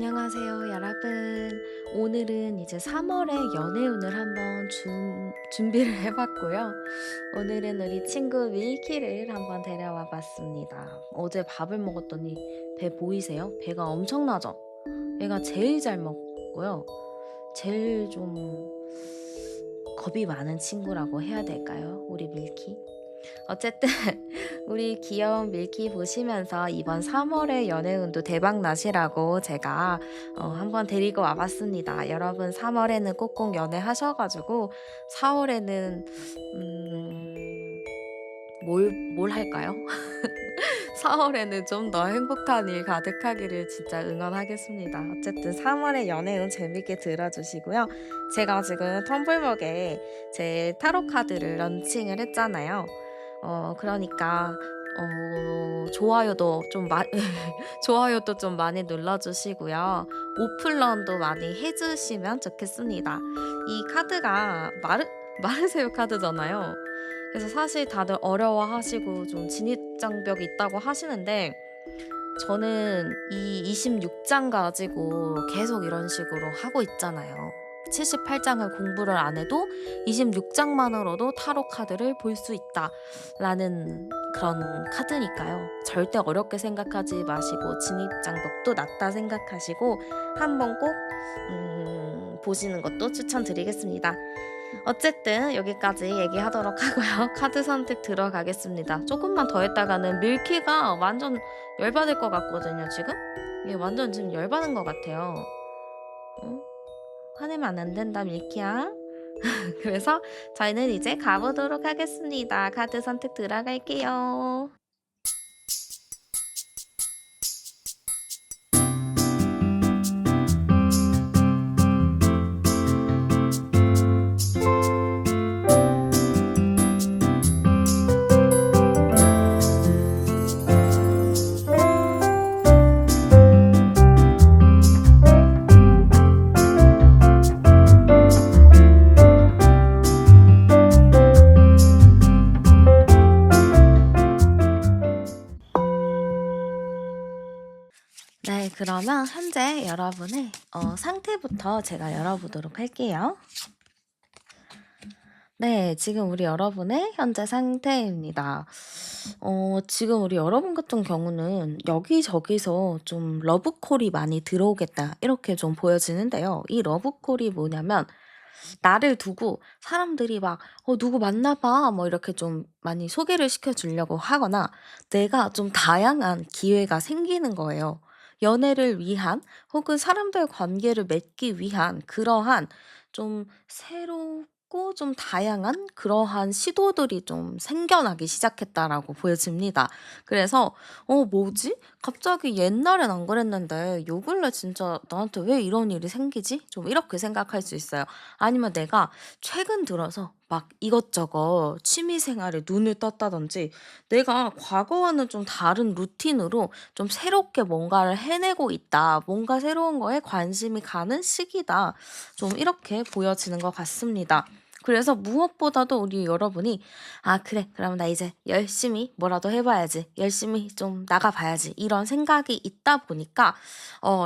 안녕하세요, 여러분. 오늘은 이제 3월의 연애운을 한번 준비를 해봤고요. 오늘은 우리 친구 밀키를 한번 데려와 봤습니다. 어제 밥을 먹었더니 배 보이세요? 배가 엄청나죠? 얘가 제일 잘 먹고요. 제일 좀 겁이 많은 친구라고 해야 될까요? 우리 밀키. 어쨌든 우리 귀여운 밀키 보시면서 이번 3월의 연애운도 대박 나시라고 제가 한번 데리고 와봤습니다. 여러분 3월에는 꼭꼭 연애하셔가지고 4월에는 뭘 할까요? 4월에는 좀 더 행복한 일 가득하기를 진짜 응원하겠습니다. 어쨌든 3월의 연애운 재밌게 들어주시고요. 제가 지금 텀블벅에 제 타로 카드를 런칭을 했잖아요. 그러니까 좋아요도 좀 좋아요도 좀 많이 눌러주시고요. 오플런도 많이 해주시면 좋겠습니다. 이 카드가 마르세유 카드잖아요. 그래서 사실 다들 어려워하시고 좀 진입장벽이 있다고 하시는데 저는 이 26장 가지고 계속 이런 식으로 하고 있잖아요. 78장을 공부를 안 해도 26장만으로도 타로 카드를 볼 수 있다라는 그런 카드니까요. 절대 어렵게 생각하지 마시고 진입장벽도 낮다 생각하시고 한번 꼭 보시는 것도 추천드리겠습니다. 어쨌든 여기까지 얘기하도록 하고요. 카드 선택 들어가겠습니다. 조금만 더 했다가는 밀키가 완전 열받을 것 같거든요, 지금? 얘 완전 지금 열받은 것 같아요. 응? 화내면 안 된다, 밀키야. 그래서 저희는 이제 가보도록 하겠습니다. 카드 선택 들어갈게요. 네, 그러면 현재 여러분의 상태부터 제가 열어보도록 할게요. 네, 지금 우리 여러분의 현재 상태입니다. 지금 우리 여러분 같은 경우는 여기저기서 좀 러브콜이 많이 들어오겠다, 이렇게 좀 보여지는데요. 이 러브콜이 뭐냐면, 나를 두고 사람들이 막, 누구 만나봐, 뭐 이렇게 좀 많이 소개를 시켜주려고 하거나, 내가 좀 다양한 기회가 생기는 거예요. 연애를 위한, 혹은 사람들 관계를 맺기 위한 그러한 좀 새롭고 좀 다양한 그러한 시도들이 좀 생겨나기 시작했다라고 보여집니다. 그래서 뭐지? 갑자기 옛날엔 안 그랬는데 요 근래 진짜 나한테 왜 이런 일이 생기지? 좀 이렇게 생각할 수 있어요. 아니면 내가 최근 들어서 막 이것저것 취미 생활에 눈을 떴다든지 내가 과거와는 좀 다른 루틴으로 좀 새롭게 뭔가를 해내고 있다. 뭔가 새로운 거에 관심이 가는 시기다. 좀 이렇게 보여지는 것 같습니다. 그래서 무엇보다도 우리 여러분이 그래. 그럼 나 이제 열심히 뭐라도 해봐야지. 열심히 좀 나가봐야지. 이런 생각이 있다 보니까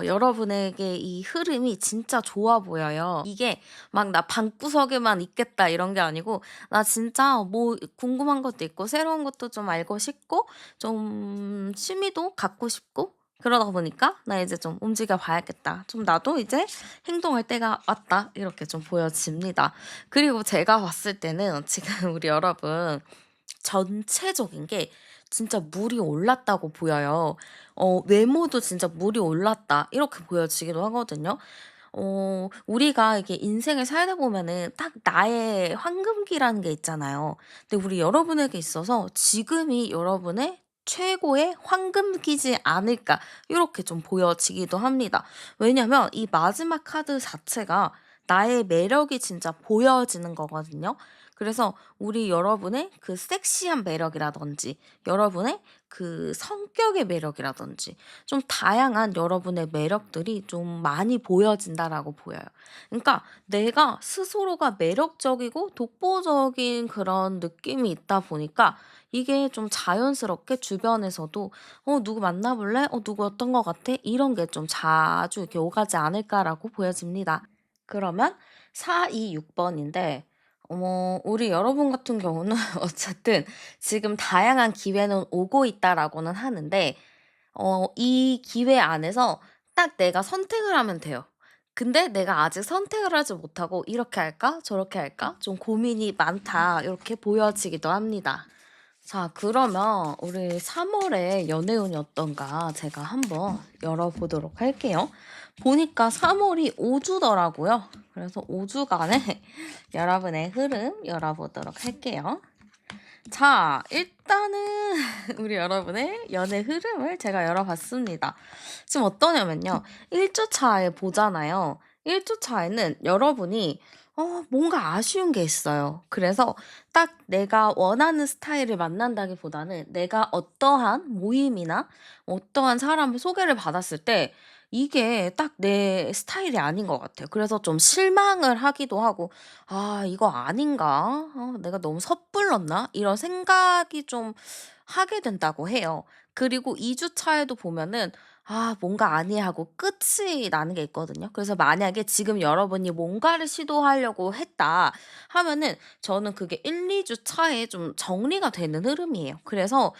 여러분에게 이 흐름이 진짜 좋아 보여요. 이게 막 나 방구석에만 있겠다 이런 게 아니고 나 진짜 뭐 궁금한 것도 있고 새로운 것도 좀 알고 싶고 좀 취미도 갖고 싶고 그러다 보니까 '나 이제 좀 움직여 봐야겠다. 좀 나도 이제 행동할 때가 왔다.' 이렇게 좀 보여집니다. 그리고 제가 봤을 때는 지금 우리 여러분 전체적인 게 진짜 물이 올랐다고 보여요. 외모도 진짜 물이 올랐다 이렇게 보여지기도 하거든요. 우리가 이게 인생을 살다 보면은 딱 나의 황금기라는 게 있잖아요. 근데 우리 여러분에게 있어서 지금이 여러분의 최고의 황금기지 않을까 요렇게 좀 보여지기도 합니다. 왜냐면 이 마지막 카드 자체가 나의 매력이 진짜 보여지는 거거든요. 그래서 우리 여러분의 그 섹시한 매력이라든지 여러분의 그 성격의 매력이라든지 좀 다양한 여러분의 매력들이 좀 많이 보여진다라고 보여요. 그러니까 내가 스스로가 매력적이고 독보적인 그런 느낌이 있다 보니까 이게 좀 자연스럽게 주변에서도 누구 만나 볼래? 누구 어떤 것 같아?" 이런 게 좀 자주 이렇게 오가지 않을까라고 보여집니다. 그러면 426 번인데 우리 여러분 같은 경우는 어쨌든 지금 다양한 기회는 오고 있다라고는 하는데 이 기회 안에서 딱 내가 선택을 하면 돼요. 근데 내가 아직 선택을 하지 못하고 '이렇게 할까? 저렇게 할까? 좀 고민이 많다.' 이렇게 보여지기도 합니다. 자, 그러면 우리 3 월의 연애운이 어떤가 제가 한번 열어보도록 할게요. 보니까 3 월이 5 주더라고요. 그래서 5 주간의 여러분의 흐름 열어보도록 할게요. 자, 일단은 우리 여러분의 연애 흐름을 제가 열어봤습니다. 지금 어떠냐면요. 1주 차에 보잖아요. 1주 차에는 여러분이 뭔가 아쉬운 게 있어요. 그래서 딱 내가 원하는 스타일을 만난다기보다는 내가 어떠한 모임이나 어떠한 사람을 소개를 받았을 때 이게 딱 내 스타일이 아닌 것 같아요. 그래서 좀 실망을 하기도 하고 '아 이거 아닌가? 내가 너무 섣불렀나?' 이런 생각이 좀 하게 된다고 해요. 그리고 2주 차에도 보면은 '아 뭔가 아니야.' 하고 끝이 나는 게 있거든요. 그래서 만약에 지금 여러분이 뭔가를 시도하려고 했다 하면은 저는 그게 1-2주 차에 좀 정리가 되는 흐름이에요. 그래서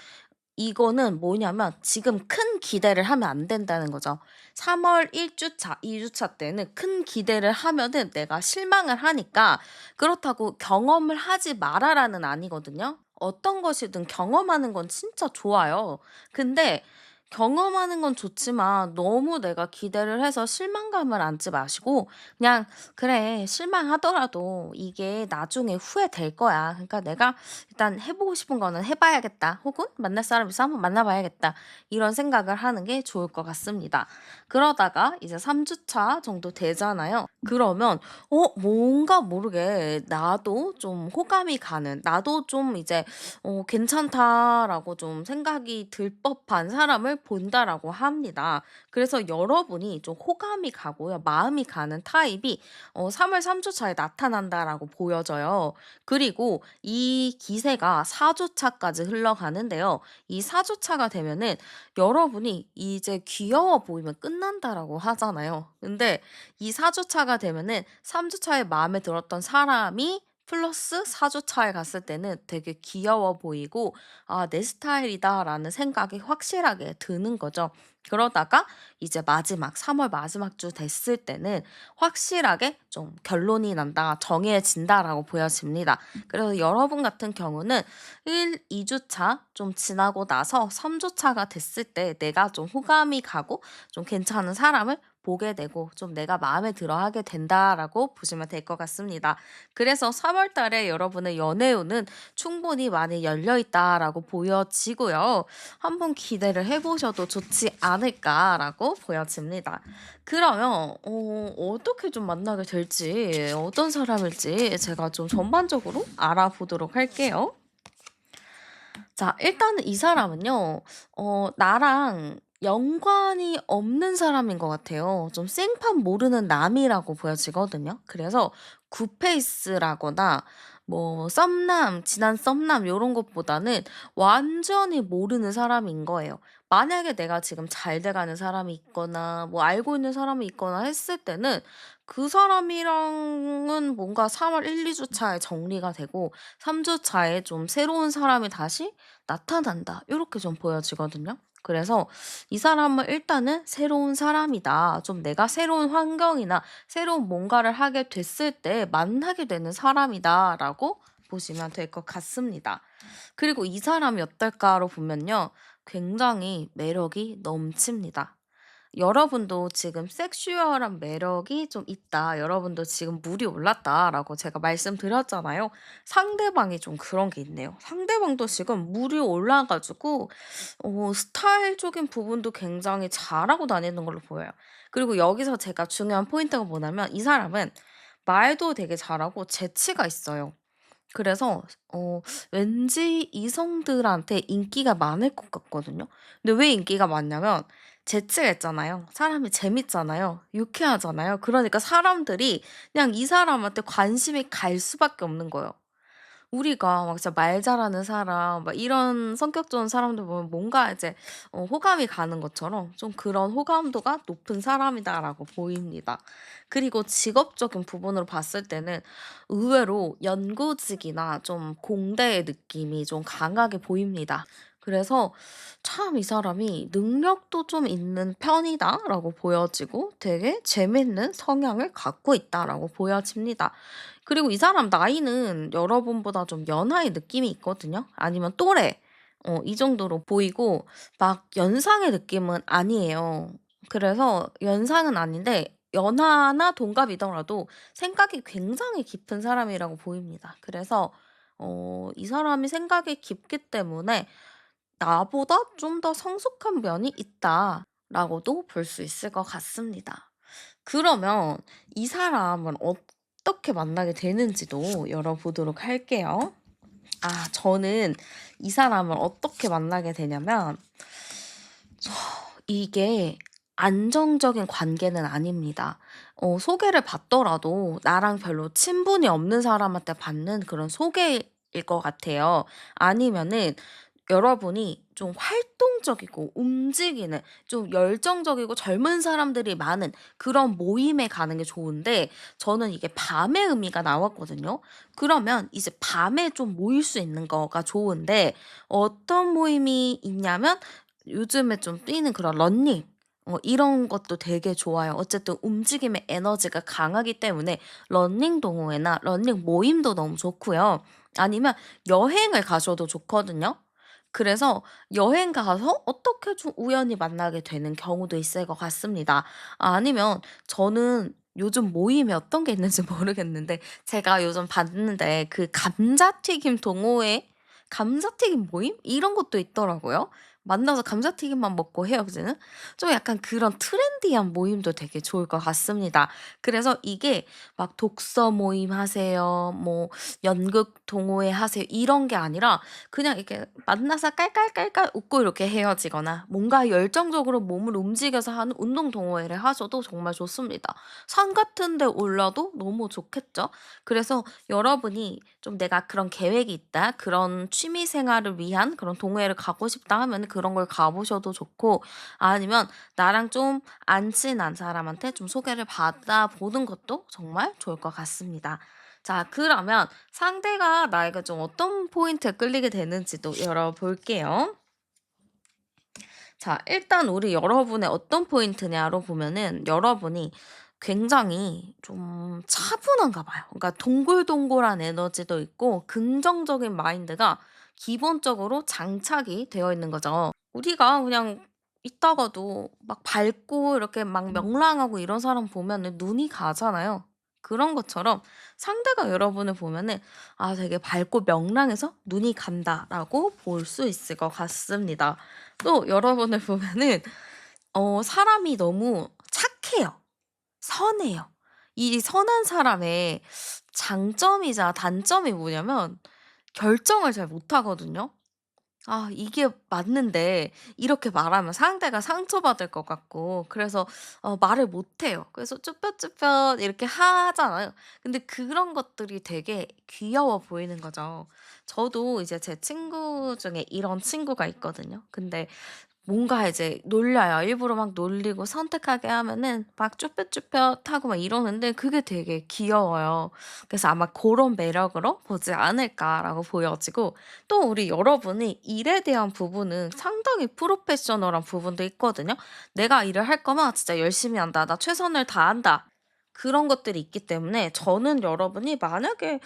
이거는 뭐냐면 지금 큰 기대를 하면 안 된다는 거죠. 3월 1 주차, 2 주차 때는 큰 기대를 하면은 내가 실망을 하니까 그렇다고 경험을 하지 마라라는 아니거든요. 어떤 것이든 경험하는 건 진짜 좋아요. 근데 경험하는 건 좋지만 너무 내가 기대를 해서 실망감을 안지 마시고 그냥 '그래 실망하더라도 이게 나중에 후회될 거야. 그러니까 내가 일단 해 보고 싶은 거는 해 봐야겠다.' 혹은 '만날 사람 있으면 한번 만나 봐야겠다.' 이런 생각을 하는 게 좋을 것 같습니다. 그러다가 이제 3 주차 정도 되잖아요. 그러면 뭔가 모르게 나도 좀 호감이 가는, 나도 좀 이제 '괜찮다.'라고 좀 생각이 들 법한 사람을 본다라고 합니다. 그래서 여러분이 좀 호감이 가고요. 마음이 가는 타입이 3월 3 주차에 나타난다라고 보여져요. 그리고 이 기세가 4 주차까지 흘러가는데요. 이 4 주차가 되면은 여러분이 이제 "귀여워 보이면 끝난다."라고 하잖아요. 근데 이 4 주차가 되면은 3 주차에 마음에 들었던 사람이 플러스 4 주차에 갔을 때는 되게 귀여워 보이고 '아 내 스타일이다.'라는 생각이 확실하게 드는 거죠. 그러다가 이제 마지막 3월 마지막 주 됐을 때는 확실하게 좀 결론이 난다, 정해진다라고 보여집니다. 그래서 여러분 같은 경우는 1-2 주차 좀 지나고 나서 3 주차가 됐을 때 내가 좀 호감이 가고 좀 괜찮은 사람을 보게 되고 좀 내가 마음에 들어하게 된다라고 보시면 될 것 같습니다. 그래서 3월 달에 여러분의 연애운은 충분히 많이 열려 있다라고 보여지고요. 한번 기대를 해 보셔도 좋지 않을까라고 보여집니다. 그러면 어떻게 좀 만나게 될지 어떤 사람일지 제가 좀 전반적으로 알아보도록 할게요. 자, 일단은 이 사람은요. 나랑 연관이 없는 사람인 것 같아요. 좀 생판 모르는 남이라고 보여지거든요. 그래서 굿페이스라거나 뭐 썸남, 지난 썸남 요런 것보다는 완전히 모르는 사람인 거예요. 만약에 내가 지금 잘 돼 가는 사람이 있거나 뭐 알고 있는 사람이 있거나 했을 때는 그 사람이랑은 뭔가 3월 1-2 주차에 정리가 되고 3 주차에 좀 새로운 사람이 다시 나타난다. 요렇게 좀 보여지거든요. 그래서 이 사람은 일단은 '새로운 사람이다. 좀 내가 새로운 환경이나 새로운 뭔가를 하게 됐을 때 만나게 되는 사람이다.'라고 보시면 될 것 같습니다. 그리고 이 사람이 어떨까로 보면요. 굉장히 매력이 넘칩니다. 여러분도 지금 섹슈얼한 매력이 좀 있다. 여러분도 지금 물이 올랐다라고 제가 말씀드렸잖아요. 상대방이 좀 그런 게 있네요. 상대방도 지금 물이 올라 가지고 스타일적인 부분도 굉장히 잘하고 다니는 걸로 보여요. 그리고 여기서 제가 중요한 포인트가 뭐냐면 이 사람은 말도 되게 잘하고 재치가 있어요. 그래서 왠지 이성들한테 인기가 많을 것 같거든요. 근데 왜 인기가 많냐면 재치가 있잖아요. 사람이 재밌잖아요. 유쾌하잖아요. 그러니까 사람들이 그냥 이 사람한테 관심이 갈 수밖에 없는 거예요. 우리가 막 진짜 말 잘하는 사람 막 이런 성격 좋은 사람들 보면 뭔가 이제 호감이 가는 것처럼 좀 그런 호감도가 높은 사람이다라고 보입니다. 그리고 직업적인 부분으로 봤을 때는 의외로 연구직이나 좀 공대의 느낌이 좀 강하게 보입니다. 그래서 '참 이 사람이 능력도 좀 있는 편이다.'라고 보여지고 '되게 재밌는 성향을 갖고 있다.'라고 보여집니다. 그리고 이 사람 나이는 여러분보다 좀 연하의 느낌이 있거든요. 아니면 또래. 이 정도로 보이고 막 연상의 느낌은 아니에요. 그래서 연상은 아닌데 연하나 동갑이더라도 생각이 굉장히 깊은 사람이라고 보입니다. 그래서 이 사람이 생각이 깊기 때문에 '나보다 좀 더 성숙한 면이 있다.'라고도 볼 수 있을 것 같습니다. 그러면 이 사람을 어떻게 만나게 되는지도 열어보도록 할게요. 저는 이 사람을 어떻게 만나게 되냐면 이게 안정적인 관계는 아닙니다. 소개를 받더라도 나랑 별로 친분이 없는 사람한테 받는 그런 소개일 것 같아요. 아니면은 여러분이 좀 활동적이고 움직이는 좀 열정적이고 젊은 사람들이 많은 그런 모임에 가는 게 좋은데 저는 이게 밤의 의미가 나왔거든요. 그러면 이제 밤에 좀 모일 수 있는 거가 좋은데 어떤 모임이 있냐면 요즘에 좀 뛰는 그런 러닝 이런 것도 되게 좋아요. 어쨌든 움직임의 에너지가 강하기 때문에 러닝 동호회나 러닝 모임도 너무 좋고요. 아니면 여행을 가셔도 좋거든요. 그래서 여행 가서 어떻게 좀 우연히 만나게 되는 경우도 있을 것 같습니다. 아니면 저는 요즘 모임이 어떤 게 있는지 모르겠는데 제가 요즘 봤는데 그 감자튀김 동호회 감자튀김 모임 이런 것도 있더라고요. 만나서 감자튀김만 먹고 헤어지는 좀 약간 그런 트렌디한 모임도 되게 좋을 것 같습니다. 그래서 이게 막 독서 모임 하세요, 뭐 연극 동호회 하세요 이런 게 아니라 그냥 이렇게 만나서 깔깔깔깔 웃고 이렇게 헤어지거나 뭔가 열정적으로 몸을 움직여서 하는 운동 동호회를 하셔도 정말 좋습니다. 산 같은 데 올라도 너무 좋겠죠? 그래서 여러분이 좀 '내가 그런 계획이 있다. 그런 취미 생활을 위한 그런 동호회를 가고 싶다.' 하면은 그런 걸 가 보셔도 좋고 아니면 나랑 좀 안 친한 사람한테 좀 소개를 받아 보는 것도 정말 좋을 것 같습니다. 자 그러면 상대가 나에게 좀 어떤 포인트에 끌리게 되는지도 열어볼게요. 자 일단 우리 여러분의 어떤 포인트냐로 보면은 여러분이 굉장히 좀 차분한가 봐요. 그러니까 동글동글한 에너지도 있고 긍정적인 마인드가 기본적으로 장착이 되어 있는 거죠. 우리가 그냥 있다가도 막 밝고 이렇게 막 명랑하고 이런 사람 보면은 눈이 가잖아요. 그런 것처럼 상대가 여러분을 보면은 '아 되게 밝고 명랑해서 눈이 간다.'라고 볼 수 있을 것 같습니다. 또 여러분을 보면은 사람이 너무 착해요. 선해요. 이 선한 사람의 장점이자 단점이 뭐냐면 결정을 잘 못하거든요. 이게 맞는데 이렇게 말하면 상대가 상처받을 것 같고 그래서 말을 못 해요. 그래서 쭈뼛쭈뼛 이렇게 하잖아요. 근데 그런 것들이 되게 귀여워 보이는 거죠. 저도 이제 제 친구 중에 이런 친구가 있거든요. 근데 뭔가 이제 놀려요. 일부러 막 놀리고 선택하게 하면은 막 쭈뼛쭈뼛하고 막 이러는데 그게 되게 귀여워요. 그래서 아마 그런 매력으로 보지 않을까.'라고 보여지고 또 우리 여러분이 일에 대한 부분은 상당히 프로페셔널한 부분도 있거든요. '내가 일을 할 거면 진짜 열심히 한다. 나 최선을 다한다.' 그런 것들이 있기 때문에 저는 여러분이 만약에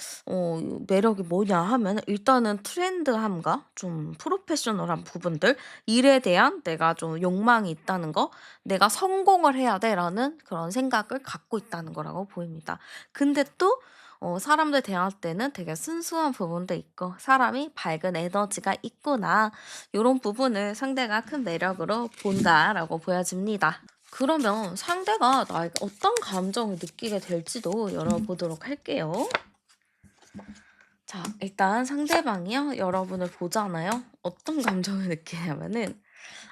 매력이 뭐냐 하면은 일단은 트렌드함과 좀 프로페셔널한 부분들, 일에 대한 내가 좀 욕망이 있다는 거, '내가 성공을 해야 돼.'라는 그런 생각을 갖고 있다는 거라고 보입니다. 근데 또 사람들 대할 때는 되게 순수한 부분도 있고 '사람이 밝은 에너지가 있구나.' 요런 부분을 상대가 큰 매력으로 본다라고 보여집니다. 그러면 상대가 나에게 어떤 감정을 느끼게 될지도 열어보도록 할게요. 자, 일단 상대방이요, 여러분을 보잖아요. 어떤 감정을 느끼냐면은,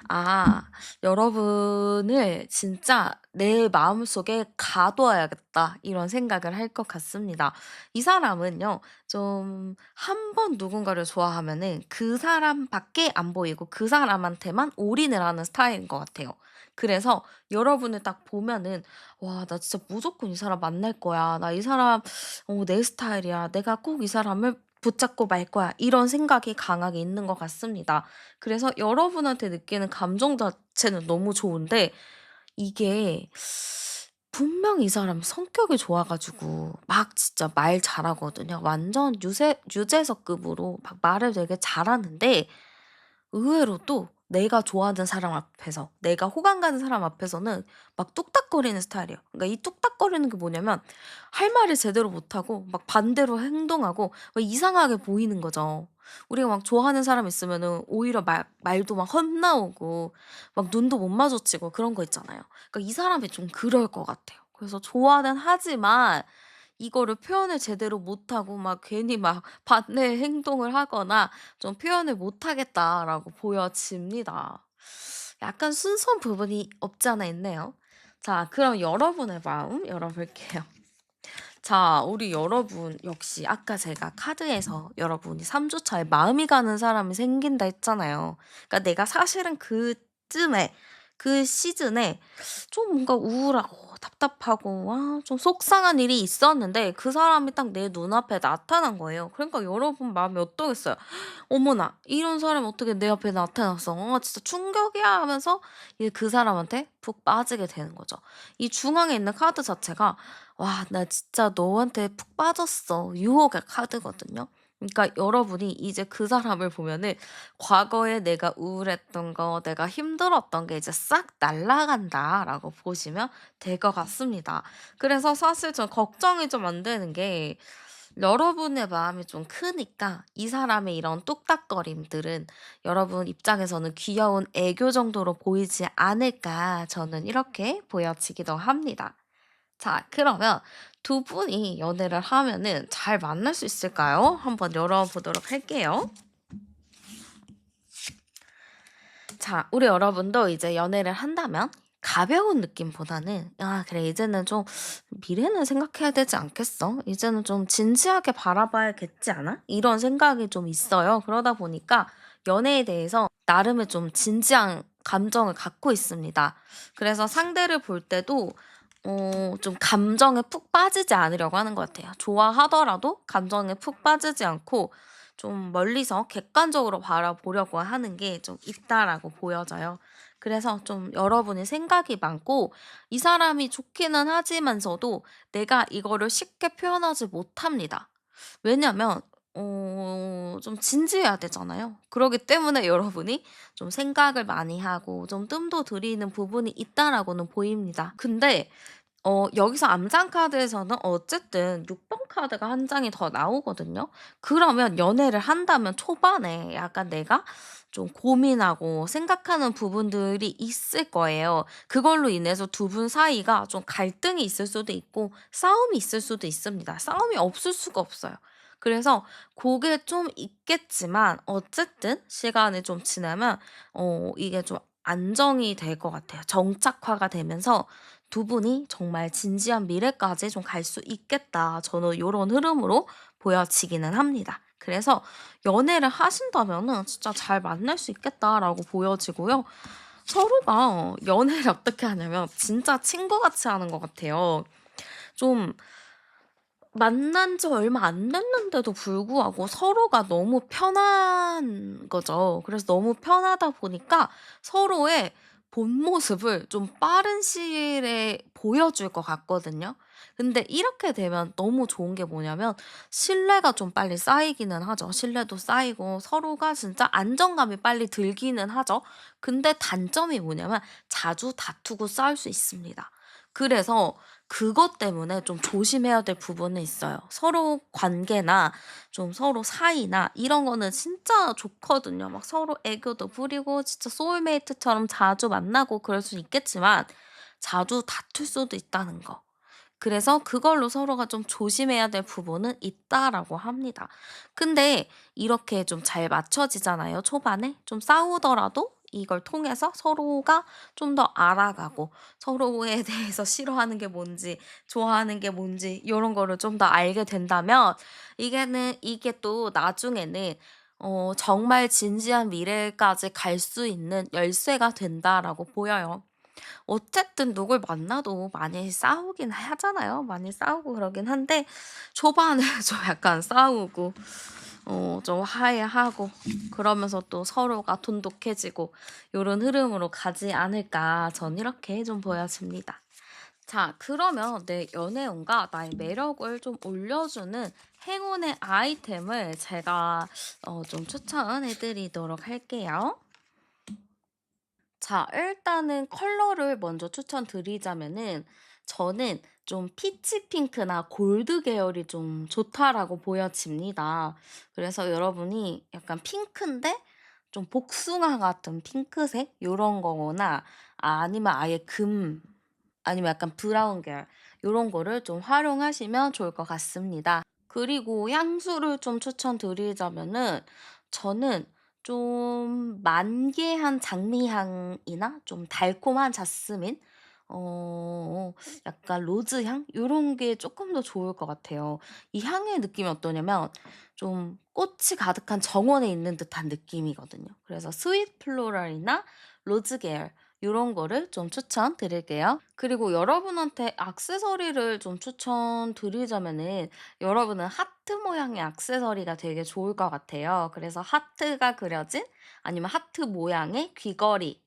아, 여러분을 진짜 내 마음속에 가둬야겠다, 이런 생각을 할 것 같습니다. 이 사람은요, 좀, 한 번 누군가를 좋아하면은 그 사람밖에 안 보이고 그 사람한테만 올인을 하는 스타일인 것 같아요. 그래서 여러분을 딱 보면은, 와, 나 진짜 무조건 이 사람 만날 거야. 나 이 사람, 내 스타일이야. 내가 꼭 이 사람을 붙잡고 말 거야. 이런 생각이 강하게 있는 것 같습니다. 그래서 여러분한테 느끼는 감정 자체는 너무 좋은데 이게 분명 이 사람 성격이 좋아 가지고 막 진짜 말 잘하거든요. 완전 유재석급으로 막 말을 되게 잘하는데 의외로 또 내가 좋아하는 사람 앞에서, 내가 호감 가는 사람 앞에서는 막 뚝딱거리는 스타일이에요. 그러니까 이 뚝딱거리는 게 뭐냐면 할 말을 제대로 못하고 막 반대로 행동하고 막 이상하게 보이는 거죠. 우리가 막 좋아하는 사람 있으면은 오히려 말도 막 헛나오고 막 눈도 못 마주치고 그런 거 있잖아요. 그러니까 이 사람이 좀 그럴 것 같아요. 그래서 좋아는 하지만 이거를 표현을 제대로 못하고 막 괜히 막 반대 행동을 하거나 좀 '표현을 못하겠다.'라고 보여집니다. 약간 순수한 부분이 없지 않아 있네요. 자, 그럼 여러분의 마음 열어볼게요. 자, 우리 여러분 역시 아까 제가 카드에서 여러분이 3주 차에 마음이 가는 사람이 생긴다 했잖아요. 그러니까 내가 사실은 그쯤에 그 시즌에 좀 뭔가 우울하고 답답하고 좀 속상한 일이 있었는데 그 사람이 딱 내 눈앞에 나타난 거예요. 그러니까 여러분 마음이 어떠겠어요? '어머나 이런 사람이 어떻게 내 앞에 나타났어. 진짜 충격이야.' 하면서 이제 그 사람한테 푹 빠지게 되는 거죠. 이 중앙에 있는 카드 자체가 '와 나 진짜 너한테 푹 빠졌어.' 유혹의 카드거든요. 그러니까 여러분이 이제 그 사람을 보면은 과거에 내가 우울했던 거, 내가 힘들었던 게 이제 싹 날아간다라고 보시면 될 것 같습니다. 그래서 사실 좀 걱정이 좀 안 되는 게 여러분의 마음이 좀 크니까 이 사람의 이런 뚝딱거림들은 여러분 입장에서는 귀여운 애교 정도로 보이지 않을까 저는 이렇게 보여지기도 합니다. 자, 그러면 두 분이 연애를 하면은 잘 만날 수 있을까요? 한번 열어보도록 할게요. 자, 우리 여러분도 이제 연애를 한다면 가벼운 느낌보다는 '아 그래 이제는 좀 미래는 생각해야 되지 않겠어? 이제는 좀 진지하게 바라봐야겠지 않아?' 이런 생각이 좀 있어요. 그러다 보니까 연애에 대해서 나름의 좀 진지한 감정을 갖고 있습니다. 그래서 상대를 볼 때도 좀 감정에 푹 빠지지 않으려고 하는 것 같아요. 좋아하더라도 감정에 푹 빠지지 않고 좀 멀리서 객관적으로 바라보려고 하는 게 좀 있다라고 보여져요. 그래서 좀 여러분이 생각이 많고 이 사람이 좋기는 하지만서도 내가 이거를 쉽게 표현하지 못합니다. 왜냐면 좀 진지해야 되잖아요. 그러기 때문에 여러분이 좀 생각을 많이 하고 좀 뜸도 들이는 부분이 있다라고는 보입니다. 근데 여기서 암장 카드에서는 어쨌든 6번 카드가 한 장이 더 나오거든요. 그러면 연애를 한다면 초반에 약간 내가 좀 고민하고 생각하는 부분들이 있을 거예요. 그걸로 인해서 두 분 사이가 좀 갈등이 있을 수도 있고 싸움이 있을 수도 있습니다. 싸움이 없을 수가 없어요. 그래서 고게 좀 있겠지만 어쨌든 시간이 좀 지나면 이게 좀 안정이 될 것 같아요. 정착화가 되면서 두 분이 정말 진지한 미래까지 좀 갈 수 있겠다. 저는 요런 흐름으로 보여지기는 합니다. 그래서 연애를 하신다면은 진짜 잘 만날 수 있겠다라고 보여지고요. 서로가 연애를 어떻게 하냐면 진짜 친구같이 하는 것 같아요. 좀 만난 지 얼마 안 됐는데도 불구하고 서로가 너무 편한 거죠. 그래서 너무 편하다 보니까 서로의 본 모습을 좀 빠른 시일에 보여줄 것 같거든요. 근데 이렇게 되면 너무 좋은 게 뭐냐면 신뢰가 좀 빨리 쌓이기는 하죠. 신뢰도 쌓이고 서로가 진짜 안정감이 빨리 들기는 하죠. 근데 단점이 뭐냐면 자주 다투고 싸울 수 있습니다. 그래서 그것 때문에 좀 조심해야 될 부분은 있어요. 서로 관계나 좀 서로 사이나 이런 거는 진짜 좋거든요. 막 서로 애교도 부리고 진짜 소울메이트처럼 자주 만나고 그럴 수 있겠지만 자주 다툴 수도 있다는 거. 그래서 그걸로 서로가 좀 조심해야 될 부분은 있다라고 합니다. 근데 이렇게 좀 잘 맞춰지잖아요, 초반에. 좀 싸우더라도 이걸 통해서 서로가 좀 더 알아가고 서로에 대해서 싫어하는 게 뭔지 좋아하는 게 뭔지 요런 거를 좀 더 알게 된다면 이게 또 나중에는 정말 진지한 미래까지 갈 수 있는 열쇠가 된다라고 보여요. 어쨌든 누굴 만나도 많이 싸우긴 하잖아요. 많이 싸우고 그러긴 한데 초반에 좀 약간 싸우고 좀 화해하고 그러면서 또 서로가 돈독해지고 요런 흐름으로 가지 않을까 전 이렇게 좀 보여집니다. 자, 그러면 내 연애운과 나의 매력을 좀 올려주는 행운의 아이템을 제가 좀 추천해 드리도록 할게요. 자, 일단은 컬러를 먼저 추천드리자면은 저는 좀 피치 핑크나 골드 계열이 좀 좋다라고 보여집니다. 그래서 여러분이 약간 핑크인데 좀 복숭아 같은 핑크색 요런 거거나 아니면 아예 아니면 약간 브라운 계열 요런 거를 좀 활용하시면 좋을 것 같습니다. 그리고 향수를 좀 추천드리자면은 저는 좀 만개한 장미향이나 좀 달콤한 자스민 약간 로즈향 요런 게 쪼끔 더 좋을 것 같아요. 이 향의 느낌이 어떠냐면 좀 꽃이 가득한 정원에 있는 듯한 느낌이거든요. 그래서 스윗 플로럴이나 로즈 계열 요런 거를 좀 추천드릴게요. 그리고 여러분한테 액세서리를 좀 추천드리자면은 여러분은 하트 모양의 액세서리가 되게 좋을 것 같아요. 그래서 하트가 그려진 아니면 하트 모양의 귀걸이,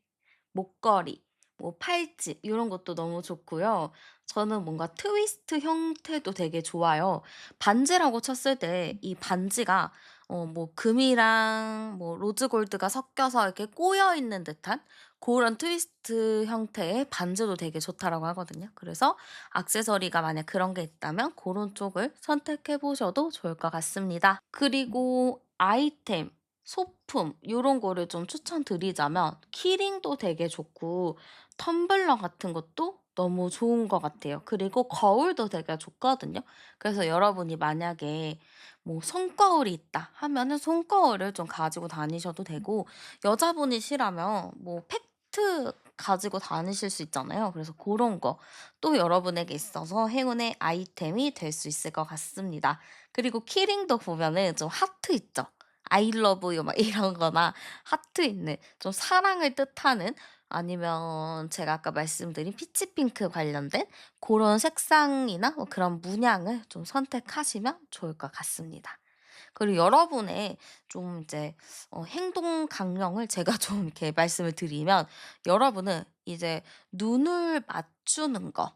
목걸이, 뭐 팔찌 이런 것도 너무 좋고요. 저는 뭔가 트위스트 형태도 되게 좋아요. 반지라고 쳤을 때 이 반지가 뭐 금이랑 뭐 로즈 골드가 섞여서 이렇게 꼬여 있는 듯한 그런 트위스트 형태의 반지도 되게 좋다라고 하거든요. 그래서 액세서리가 만약 그런 게 있다면 그런 쪽을 선택해 보셔도 좋을 것 같습니다. 그리고 아이템 소품 요런 거를 좀 추천드리자면 키링도 되게 좋고 텀블러 같은 것도 너무 좋은 것 같아요. 그리고 거울도 되게 좋거든요. 그래서 여러분이 만약에 뭐 손거울이 있다 하면은 손거울을 좀 가지고 다니셔도 되고 여자분이시라면 뭐 팩트 가지고 다니실 수 있잖아요. 그래서 그런 거 또 여러분에게 있어서 행운의 아이템이 될 수 있을 것 같습니다. 그리고 키링도 보면은 좀 하트 있죠. I love you 막 이런 거나 하트 있는 좀 사랑을 뜻하는 아니면 제가 아까 말씀드린 피치 핑크 관련된 그런 색상이나 뭐 그런 문양을 좀 선택하시면 좋을 것 같습니다. 그리고 여러분의 좀 이제 행동 강령을 제가 좀 이렇게 말씀을 드리면 여러분은 이제 눈을 맞추는 거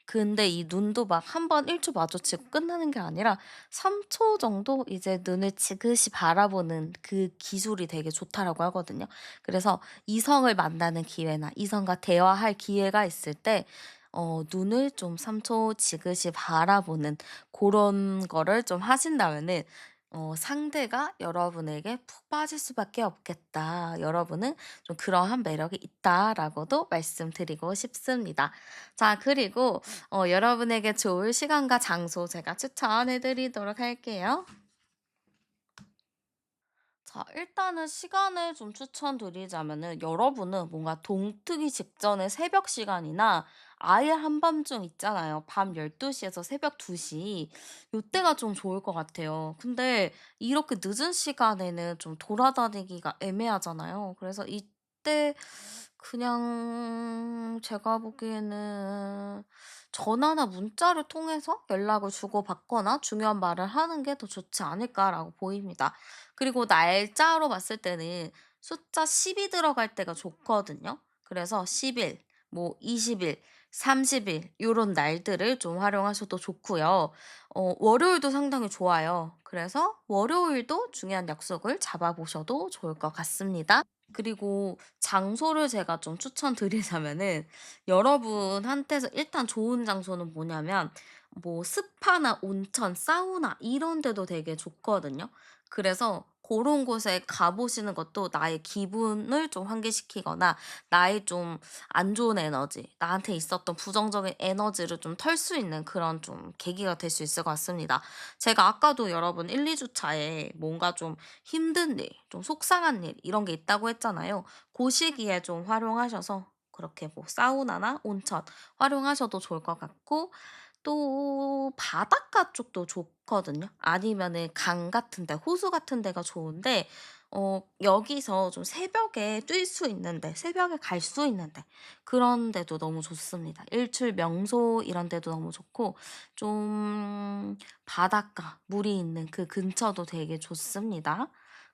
근데 이 눈도 막 한 번 1초 마주치고 끝나는 게 아니라 3초 정도 이제 눈을 지그시 바라보는 그 기술이 되게 좋다라고 하거든요. 그래서 이성을 만나는 기회나 이성과 대화할 기회가 있을 때 눈을 좀 3초 지그시 바라보는 그런 거를 좀 하신다면은 상대가 여러분에게 푹 빠질 수밖에 없겠다. 여러분은 좀 그러한 매력이 있다라고도 말씀드리고 싶습니다. 자, 그리고 여러분에게 좋을 시간과 장소 제가 추천해 드리도록 할게요. 자, 일단은 시간을 좀 추천드리자면은 여러분은 뭔가 동트기 직전의 새벽 시간이나 아예 한밤중 있잖아요. 밤 12시 에서 새벽 2시 요때가 좀 좋을 것 같아요. 근데 이렇게 늦은 시간에는 좀 돌아다니기가 애매하잖아요. 그래서 이때 그냥 제가 보기에는 전화나 문자를 통해서 연락을 주고받거나 중요한 말을 하는 게 더 좋지 않을까라고 보입니다. 그리고 날짜로 봤을 때는 숫자 10이 들어갈 때가 좋거든요. 그래서 10 일, 뭐 20 일, 30일 요런 날들을 좀 활용하셔도 좋고요. 월요일도 상당히 좋아요. 그래서 월요일도 중요한 약속을 잡아 보셔도 좋을 것 같습니다. 그리고 장소를 제가 좀 추천드리자면은 여러분한테서 일단 좋은 장소는 뭐냐면 뭐 스파나 온천, 사우나 이런 데도 되게 좋거든요. 그래서 그런 곳에 가 보시는 것도 나의 기분을 좀 환기시키거나 나의 좀 안 좋은 에너지, 나한테 있었던 부정적인 에너지를 좀 털 수 있는 그런 좀 계기가 될 수 있을 것 같습니다. 제가 아까도 여러분 1-2 주차에 뭔가 좀 힘든 일, 좀 속상한 일 이런 게 있다고 했잖아요. 고 시기에 좀 활용하셔서 그렇게 뭐 사우나나 온천 활용하셔도 좋을 것 같고, 또 바닷가 쪽도 좋거든요. 아니면은 강 같은 데, 호수 같은 데가 좋은데 여기서 좀 새벽에 뛸 수 있는데, 새벽에 갈 수 있는데 그런 데도 너무 좋습니다. 일출 명소 이런 데도 너무 좋고, 좀 바닷가, 물이 있는 그 근처도 되게 좋습니다.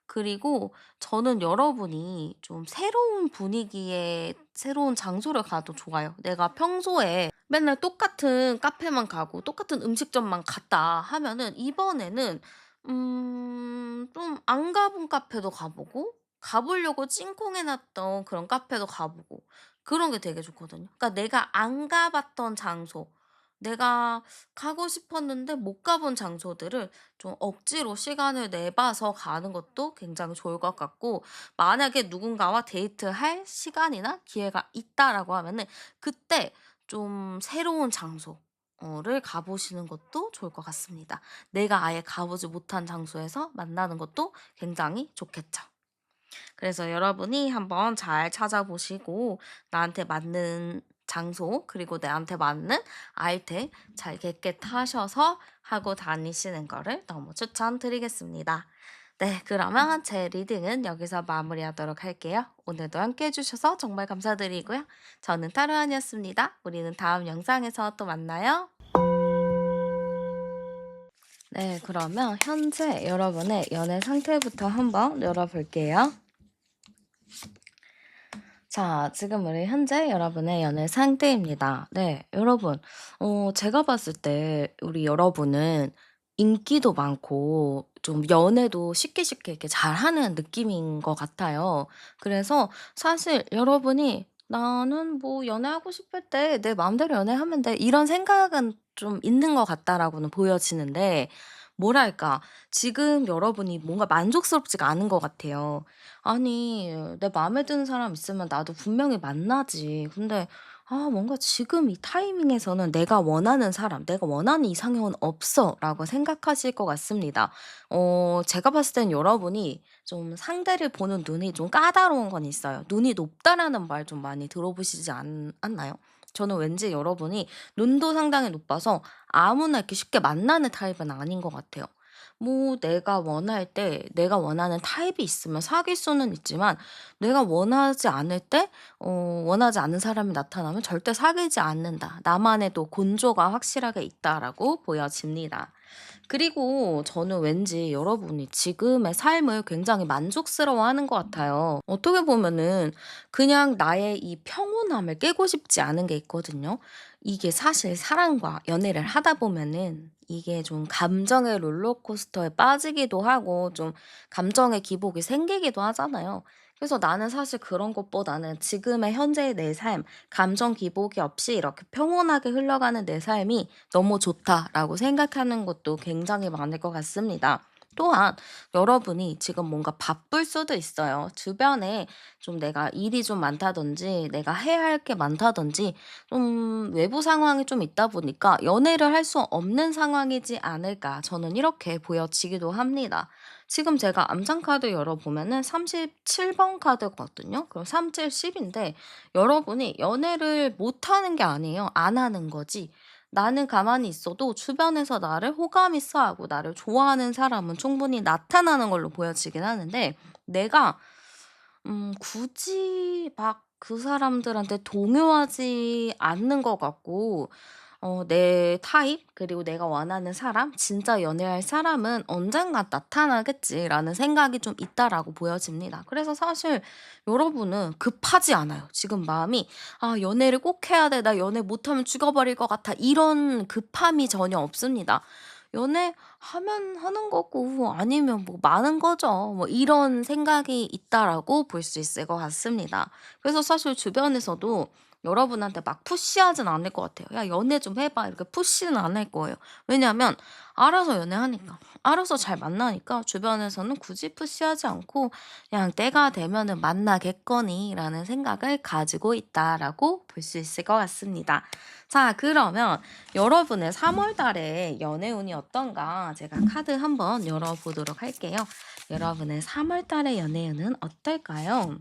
그리고 저는 여러분이 좀 새로운 분위기에 새로운 장소를 가도 좋아요. 내가 평소에 맨날 똑같은 카페만 가고 똑같은 음식점만 갔다 하면은 이번에는 좀 안 가본 카페도 가 보고, 가 보려고 찡콩해 놨던 그런 카페도 가 보고, 그런 게 되게 좋거든요. 그러니까 내가 안 가 봤던 장소, 내가 가고 싶었는데 못 가본 장소들을 좀 억지로 시간을 내 봐서 가는 것도 굉장히 좋을 것 같고, 만약에 누군가와 데이트할 시간이나 기회가 있다라고 하면은 그때 좀 새로운 장소 를 가 보시는 것도 좋을 것 같습니다. 내가 아예 가 보지 못한 장소에서 만나는 것도 굉장히 좋겠죠. 그래서 여러분이 한번 잘 찾아보시고 나한테 맞는 장소, 그리고 나한테 맞는 아이템 잘 깨끗하셔서 하고 다니시는 거를 너무 추천드리겠습니다. 네, 그러면 제 리딩은 여기서 마무리하도록 할게요. 오늘도 함께 해주셔서 정말 감사드리고요. 저는 타로안이었습니다. 우리는 다음 영상에서 또 만나요. 네, 그러면 현재 여러분의 연애 상태부터 한번 열어볼게요. 자, 지금 우리 현재 여러분의 연애 상태입니다. 네, 여러분. 제가 봤을 때 우리 여러분은 인기도 많고 좀 연애도 쉽게 쉽게 이렇게 잘하는 느낌인 것 같아요. 그래서 사실 여러분이 '나는 뭐 연애하고 싶을 때 내 마음대로 연애하면 돼.' 이런 생각은 좀 있는 것 같다라고는 보여지는데, 뭐랄까, 지금 여러분이 뭔가 만족스럽지가 않은 것 같아요. 아니, 내 마음에 드는 사람 있으면 나도 분명히 만나지. 근데 뭔가 지금 이 타이밍에서는 '내가 원하는 사람, 내가 원하는 이상형은 없어.'라고 생각하실 것 같습니다. 제가 봤을 땐 여러분이 좀 상대를 보는 눈이 좀 까다로운 건 있어요. 눈이 높다라는 말 좀 많이 들어보시지 않나요? 저는 왠지 여러분이 눈도 상당히 높아서 아무나 이렇게 쉽게 만나는 타입은 아닌 것 같아요. 뭐 내가 원할 때 내가 원하는 타입이 있으면 사귈 수는 있지만, 내가 원하지 않을 때 원하지 않는 사람이 나타나면 절대 사귀지 않는다. 나만의 또 곤조가 확실하게 있다라고 보여집니다. 그리고 저는 왠지 여러분이 지금의 삶을 굉장히 만족스러워하는 것 같아요. 어떻게 보면은 그냥 나의 이 평온함을 깨고 싶지 않은 게 있거든요. 이게 사실 사랑과 연애를 하다 보면은 이게 좀 감정의 롤러코스터에 빠지기도 하고 좀 감정의 기복이 생기기도 하잖아요. 그래서 나는 사실 그런 것보다는 지금의 현재의 내 삶, 감정 기복이 없이 이렇게 평온하게 흘러가는 내 삶이 너무 좋다라고 생각하는 것도 굉장히 많을 것 같습니다. 또한 여러분이 지금 뭔가 바쁠 수도 있어요. 주변에 좀 내가 일이 좀 많다든지 내가 해야 할 게 많다든지 좀 외부 상황이 좀 있다 보니까 연애를 할 수 없는 상황이지 않을까, 저는 이렇게 보여지기도 합니다. 지금 제가 암상 카드 열어보면은 37번 카드거든요. 그럼 3, 7, 10인데 여러분이 연애를 못하는 게 아니에요. 안 하는 거지. 나는 가만히 있어도 주변에서 나를 호감 있어 하고 나를 좋아하는 사람은 충분히 나타나는 걸로 보여지긴 하는데, 내가 굳이 막 그 사람들한테 동요하지 않는 것 같고, 내 타입 그리고 내가 원하는 사람, 진짜 연애할 사람은 '언젠가 나타나겠지.'라는 생각이 좀 있다라고 보여집니다. 그래서 사실 여러분은 급하지 않아요. 지금 마음이 '아 연애를 꼭 해야 돼. 나 연애 못하면 죽어버릴 것 같아.' 이런 급함이 전혀 없습니다. 연애하면 하는 거고 아니면 뭐 마는 거죠. 뭐 이런 생각이 있다라고 볼 수 있을 것 같습니다. 그래서 사실 주변에서도 여러분한테 막 푸시하진 않을 것 같아요. "야 연애 좀 해 봐." 이렇게 푸시는 안 할 거예요. 왜냐하면 알아서 연애하니까. 알아서 잘 만나니까 주변에서는 굳이 푸시하지 않고 그냥 '때가 되면은 만나겠거니.'라는 생각을 가지고 있다라고 볼 수 있을 것 같습니다. 자 그러면 여러분의 3월 달에 연애운이 어떤가 제가 카드 한번 열어 보도록 할게요. 여러분의 3월 달의 연애운은 어떨까요?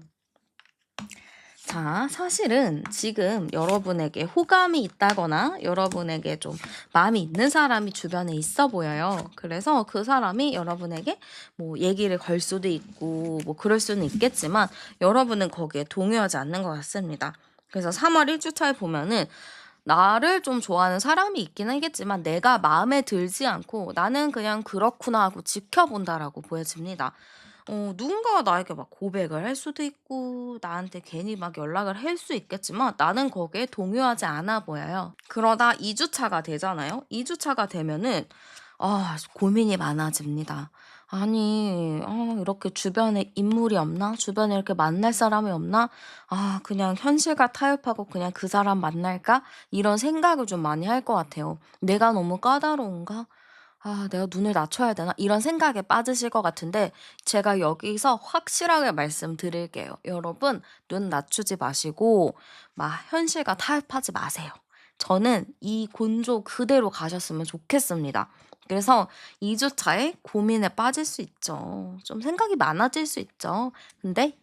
자, 사실은 지금 여러분에게 호감이 있다거나 여러분에게 좀 마음이 있는 사람이 주변에 있어 보여요. 그래서 그 사람이 여러분에게 뭐 얘기를 걸 수도 있고 뭐 그럴 수는 있겠지만 여러분은 거기에 동요하지 않는 것 같습니다. 그래서 3월 1주차에 보면은 나를 좀 좋아하는 사람이 있긴 하겠지만 내가 마음에 들지 않고 '나는 그냥 그렇구나.' 하고 지켜본다라고 보여집니다. 누군가가 나에게 막 고백을 할 수도 있고 나한테 괜히 막 연락을 할 수 있겠지만 나는 거기에 동요하지 않아 보여요. 그러다 2 주차가 되잖아요. 2 주차가 되면은 고민이 많아집니다. 아니 이렇게 주변에 인물이 없나? 주변에 이렇게 만날 사람이 없나? 그냥 현실과 타협하고 그냥 '그 사람 만날까?' 이런 생각을 좀 많이 할 것 같아요. '내가 너무 까다로운가? 내가 눈을 낮춰야 되나?' 이런 생각에 빠지실 것 같은데 제가 여기서 확실하게 말씀드릴게요. 여러분 눈 낮추지 마시고 막 현실과 타협하지 마세요. 저는 이 곤조 그대로 가셨으면 좋겠습니다. 그래서 2 주차에 고민에 빠질 수 있죠. 좀 생각이 많아질 수 있죠. 근데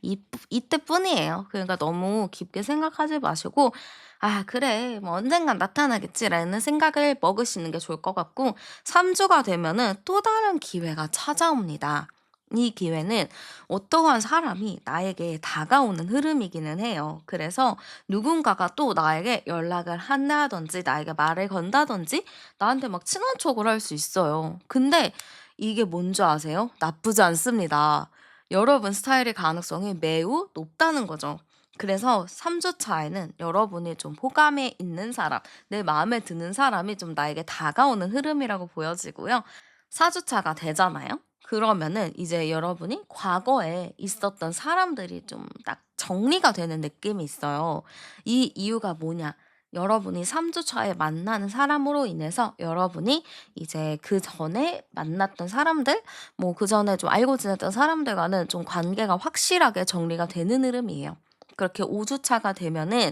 이때뿐이에요. 그러니까 너무 깊게 생각하지 마시고 '아 그래. 뭐 언젠간 나타나겠지.'라는 생각을 먹으시는 게 좋을 것 같고 3 주가 되면은 또 다른 기회가 찾아옵니다. 이 기회는 어떠한 사람이 나에게 다가오는 흐름이기는 해요. 그래서 누군가가 또 나에게 연락을 한다든지 나에게 말을 건다든지 나한테 막 친한 척을 할 수 있어요. 근데 이게 뭔지 아세요? 나쁘지 않습니다. 여러분 스타일의 가능성이 매우 높다는 거죠. 그래서 3 주 차에는 여러분이 좀 호감에 있는 사람, 내 마음에 드는 사람이 좀 나에게 다가오는 흐름이라고 보여지고요. 4 주차가 되잖아요. 그러면은 이제 여러분이 과거에 있었던 사람들이 좀 딱 정리가 되는 느낌이 있어요. 이 이유가 뭐냐? 여러분이 3 주차에 만나는 사람으로 인해서 여러분이 이제 그전에 만났던 사람들 뭐 그전에 좀 알고 지냈던 사람들과는 좀 관계가 확실하게 정리가 되는 흐름이에요. 그렇게 5 주차가 되면은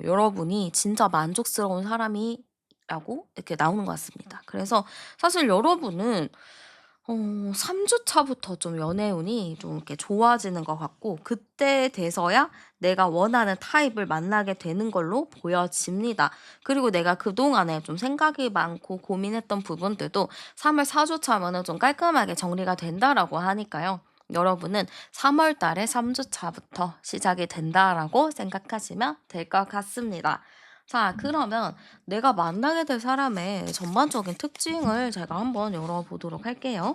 여러분이 진짜 만족스러운 사람이라고 이렇게 나오는 것 같습니다. 그래서 사실 여러분은 3 주차부터 좀 연애운이 좀 이렇게 좋아지는 것 같고 그때 돼서야 내가 원하는 타입을 만나게 되는 걸로 보여집니다. 그리고 내가 그동안에 좀 생각이 많고 고민했던 부분들도 3월 4 주차면은 좀 깔끔하게 정리가 된다라고 하니까요. 여러분은 3월 달에 3 주차부터 시작이 된다라고 생각하시면 될 것 같습니다. 자 그러면 내가 만나게 될 사람의 전반적인 특징을 제가 한번 열어보도록 할게요.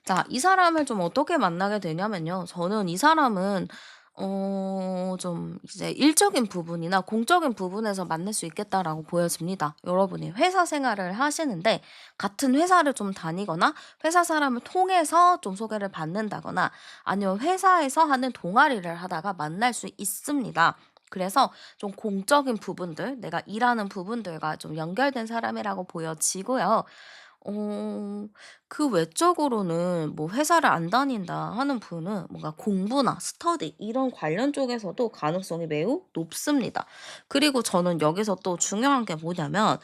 자 이 사람을 좀 어떻게 만나게 되냐면요. 저는 이 사람은 좀 이제 일적인 부분이나 공적인 부분에서 만날 수 있겠다라고 보여집니다. 여러분이 회사 생활을 하시는데 같은 회사를 좀 다니거나 회사 사람을 통해서 좀 소개를 받는다거나 아니면 회사에서 하는 동아리를 하다가 만날 수 있습니다. 그래서 좀 공적인 부분들, 내가 일하는 부분들과 좀 연결된 사람이라고 보여지고요. 어 그 외적으로는 뭐 회사를 안 다닌다 하는 분은 뭔가 공부나 스터디 이런 관련 쪽에서도 가능성이 매우 높습니다. 그리고 저는 여기서 또 중요한 게 뭐냐면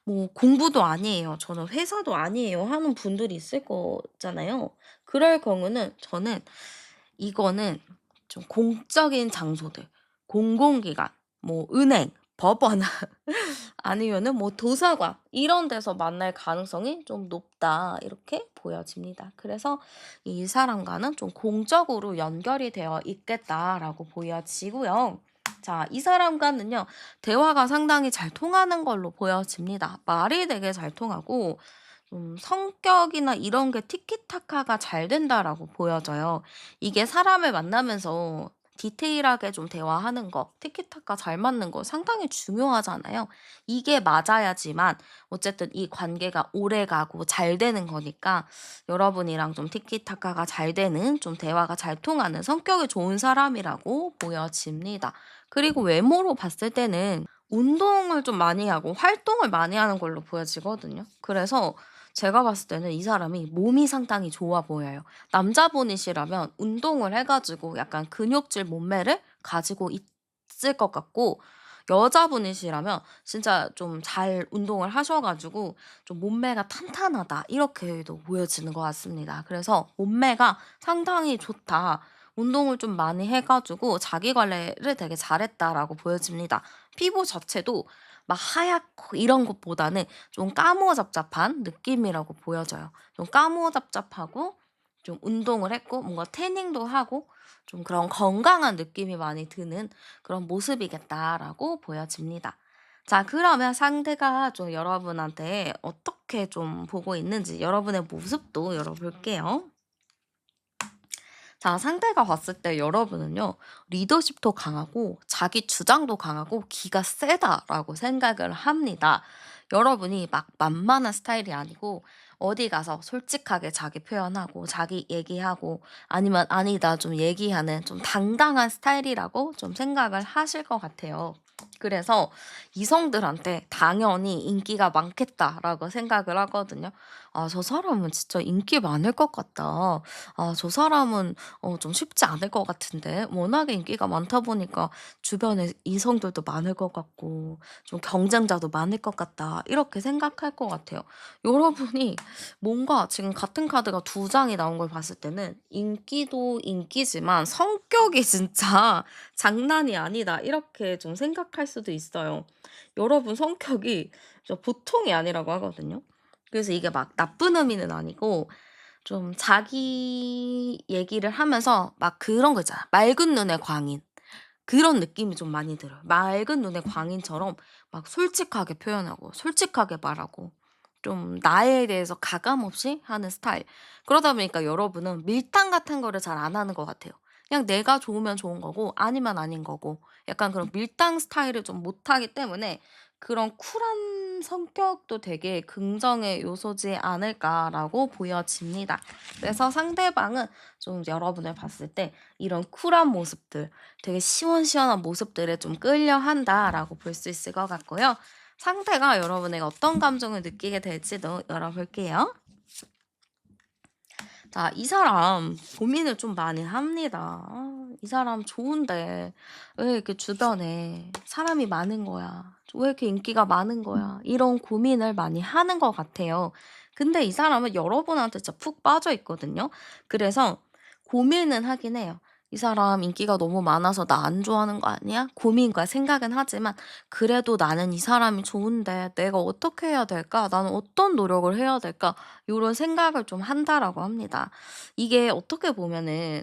뭐 공부도 아니에요. 저는 회사도 아니에요 하는 분들이 있을 거잖아요. 그럴 경우는 저는 이거는 좀 공적인 장소들, 공공기관, 뭐 은행, 법원 아니면은 뭐 도서관 이런 데서 만날 가능성이 좀 높다 이렇게 보여집니다. 그래서 이 사람과는 좀 공적으로 연결이 되어 있겠다라고 보여지고요. 자, 이 사람과는요, 대화가 상당히 잘 통하는 걸로 보여집니다. 말이 되게 잘 통하고, 좀 성격이나 이런 게 티키타카가 잘 된다라고 보여져요. 이게 사람을 만나면서 디테일하게 좀 대화하는 거, 티키타카 잘 맞는 거 상당히 중요하잖아요. 이게 맞아야지만 어쨌든 이 관계가 오래가고 잘 되는 거니까 여러분이랑 좀 티키타카가 잘 되는 좀 대화가 잘 통하는 성격이 좋은 사람이라고 보여집니다. 그리고 외모로 봤을 때는 운동을 좀 많이 하고 활동을 많이 하는 걸로 보여지거든요. 그래서 제가 봤을 때는 이 사람이 몸이 상당히 좋아 보여요. 남자분이시라면 운동을 해 가지고 약간 근육질 몸매를 가지고 있을 것 같고, 여자분이시라면 진짜 좀 잘 운동을 하셔 가지고 좀 '몸매가 탄탄하다.' 이렇게도 보여지는 것 같습니다. 그래서 '몸매가 상당히 좋다. 운동을 좀 많이 해 가지고 자기 관리를 되게 잘했다.'라고 보여집니다. 피부 자체도 막 하얗고 이런 것보다는 좀 까무잡잡한 느낌이라고 보여져요. 좀 까무잡잡하고 좀 운동을 했고 뭔가 태닝도 하고 좀 그런 건강한 느낌이 많이 드는 그런 모습이겠다라고 보여집니다. 자, 그러면 상대가 좀 여러분한테 어떻게 좀 보고 있는지 여러분의 모습도 열어볼게요. 자, 상대가 봤을 때 여러분은요, 리더십도 강하고 자기 주장도 강하고 기가 세다라고 생각을 합니다. 여러분이 막 만만한 스타일이 아니고 어디 가서 솔직하게 자기 표현하고 자기 얘기하고 아니면 아니다 좀 얘기하는 좀 당당한 스타일이라고 좀 생각을 하실 것 같아요. 그래서 이성들한테 당연히 인기가 많겠다라고 생각을 하거든요. 아, 저 사람은 진짜 인기 많을 것 같다. 아, 저 사람은 좀 쉽지 않을 것 같은데 워낙에 인기가 많다 보니까 주변에 이성들도 많을 것 같고 좀 경쟁자도 많을 것 같다. 이렇게 생각할 것 같아요. 여러분이 뭔가 지금 같은 카드가 두 장이 나온 걸 봤을 때는 인기도 인기지만 성격이 진짜 장난이 아니다. 이렇게 좀 생각할 수도 있어요. 여러분 성격이 저 보통이 아니라고 하거든요. 그래서 이게 막 나쁜 의미는 아니고 좀 자기 얘기를 하면서 막 그런 거 있잖아. 맑은 눈의 광인. 그런 느낌이 좀 많이 들어요. 맑은 눈의 광인처럼 막 솔직하게 표현하고 솔직하게 말하고 좀 나에 대해서 가감 없이 하는 스타일. 그러다 보니까 여러분은 밀당 같은 거를 잘 안 하는 것 같아요. 그냥 내가 좋으면 좋은 거고 아니면 아닌 거고 약간 그런 밀당 스타일을 좀 못하기 때문에 그런 쿨한 성격도 되게 긍정의 요소지 않을까라고 보여집니다. 그래서 상대방은 좀 여러분을 봤을 때 이런 쿨한 모습들 되게 시원시원한 모습들에 좀 끌려한다라고 볼 수 있을 것 같고요. 상대가 여러분에게 어떤 감정을 느끼게 될지도 열어볼게요. 자, 이 사람 고민을 좀 많이 합니다. 이 사람 좋은데 왜 이렇게 주변에 사람이 많은 거야? 왜 이렇게 인기가 많은 거야? 이런 고민을 많이 하는 것 같아요. 근데 이 사람은 여러분한테 진짜 푹 빠져 있거든요. 그래서 고민은 하긴 해요. 이 사람 인기가 너무 많아서 나 안 좋아하는 거 아니야? 고민과 생각은 하지만 그래도 나는 이 사람이 좋은데 내가 어떻게 해야 될까? 나는 어떤 노력을 해야 될까? 요런 생각을 좀 한다라고 합니다. 이게 어떻게 보면은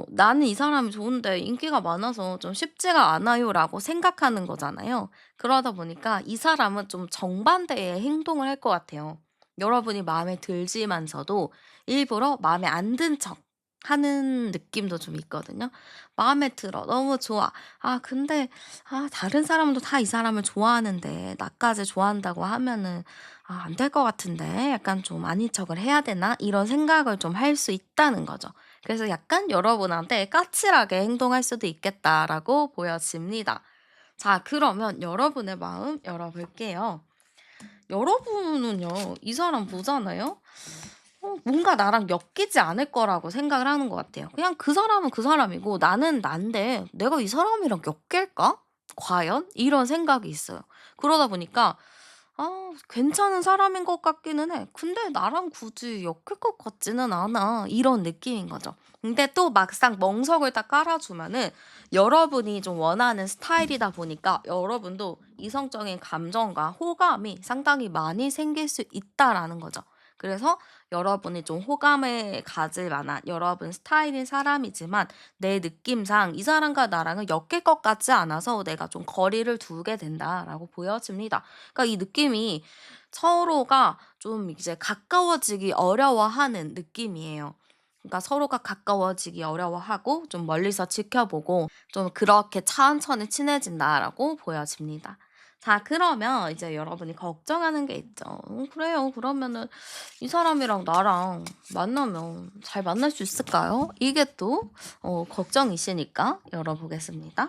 '나는 이 사람이 좋은데 인기가 많아서 좀 쉽지가 않아요.'라고 생각하는 거잖아요. 그러다 보니까 이 사람은 좀 정반대의 행동을 할 것 같아요. 여러분이 마음에 들지만서도 일부러 마음에 안 든 척 하는 느낌도 좀 있거든요. 마음에 들어. 너무 좋아. 아, 근데 다른 사람도 다 이 사람을 좋아하는데 나까지 좋아한다고 하면은 '아, 안 될 것 같은데. 약간 좀 아닌 척을 해야 되나?' 이런 생각을 좀 할 수 있다는 거죠. 그래서 약간 여러분한테 까칠하게 행동할 수도 있겠다라고 보여집니다. 자, 그러면 여러분의 마음 열어볼게요. 여러분은요, 이 사람 보잖아요? 뭔가 나랑 엮이지 않을 거라고 생각을 하는 것 같아요. 그냥 그 사람은 그 사람이고 나는 난데 '내가 이 사람이랑 엮일까? 과연?' 이런 생각이 있어요. 그러다 보니까 괜찮은 사람인 것 같기는 해. 근데 나랑 굳이 엮일 것 같지는 않아. 이런 느낌인 거죠. 근데 또 막상 멍석을 딱 깔아주면은 여러분이 좀 원하는 스타일이다 보니까 여러분도 이성적인 감정과 호감이 상당히 많이 생길 수 있다라는 거죠. 그래서 여러분이 좀 호감을 가질 만한 여러분 스타일인 사람이지만 내 느낌상 이 사람과 나랑은 엮일 것 같지 않아서 내가 좀 거리를 두게 된다라고 보여집니다. 그러니까 이 느낌이 서로가 좀 이제 가까워지기 어려워하는 느낌이에요. 그러니까 서로가 가까워지기 어려워하고 좀 멀리서 지켜보고 좀 그렇게 천천히 친해진다라고 보여집니다. 자, 그러면 이제 여러분이 걱정하는 게 있죠. 그래요. 그러면은 이 사람이랑 나랑 만나면 잘 만날 수 있을까요?" 이게 또 걱정이시니까 열어보겠습니다.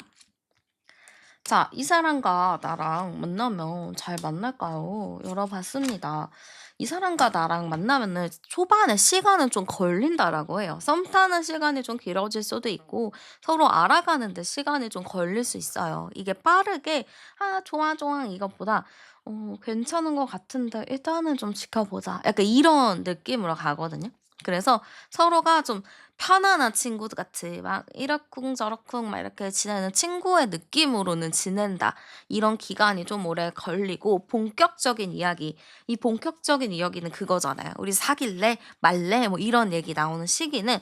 자, 이 사람과 나랑 만나면 잘 만날까요? 열어봤습니다. 이 사람과 나랑 만나면은 초반에 시간은 좀 걸린다라고 해요. 썸 타는 시간이 좀 길어질 수도 있고 서로 알아가는데 시간이 좀 걸릴 수 있어요. 이게 빠르게 "아 좋아, 좋아." 이것보다 괜찮은 것 같은데 일단은 좀 지켜보자." 약간 이런 느낌으로 가거든요. 그래서 서로가 좀 편안한 친구들 같이 막 이러쿵저러쿵 막 이렇게 지내는 친구의 느낌으로는 지낸다. 이런 기간이 좀 오래 걸리고 본격적인 이야기, 이 본격적인 이야기는 그거잖아요. "우리 사귈래? 말래?" 뭐 이런 얘기 나오는 시기는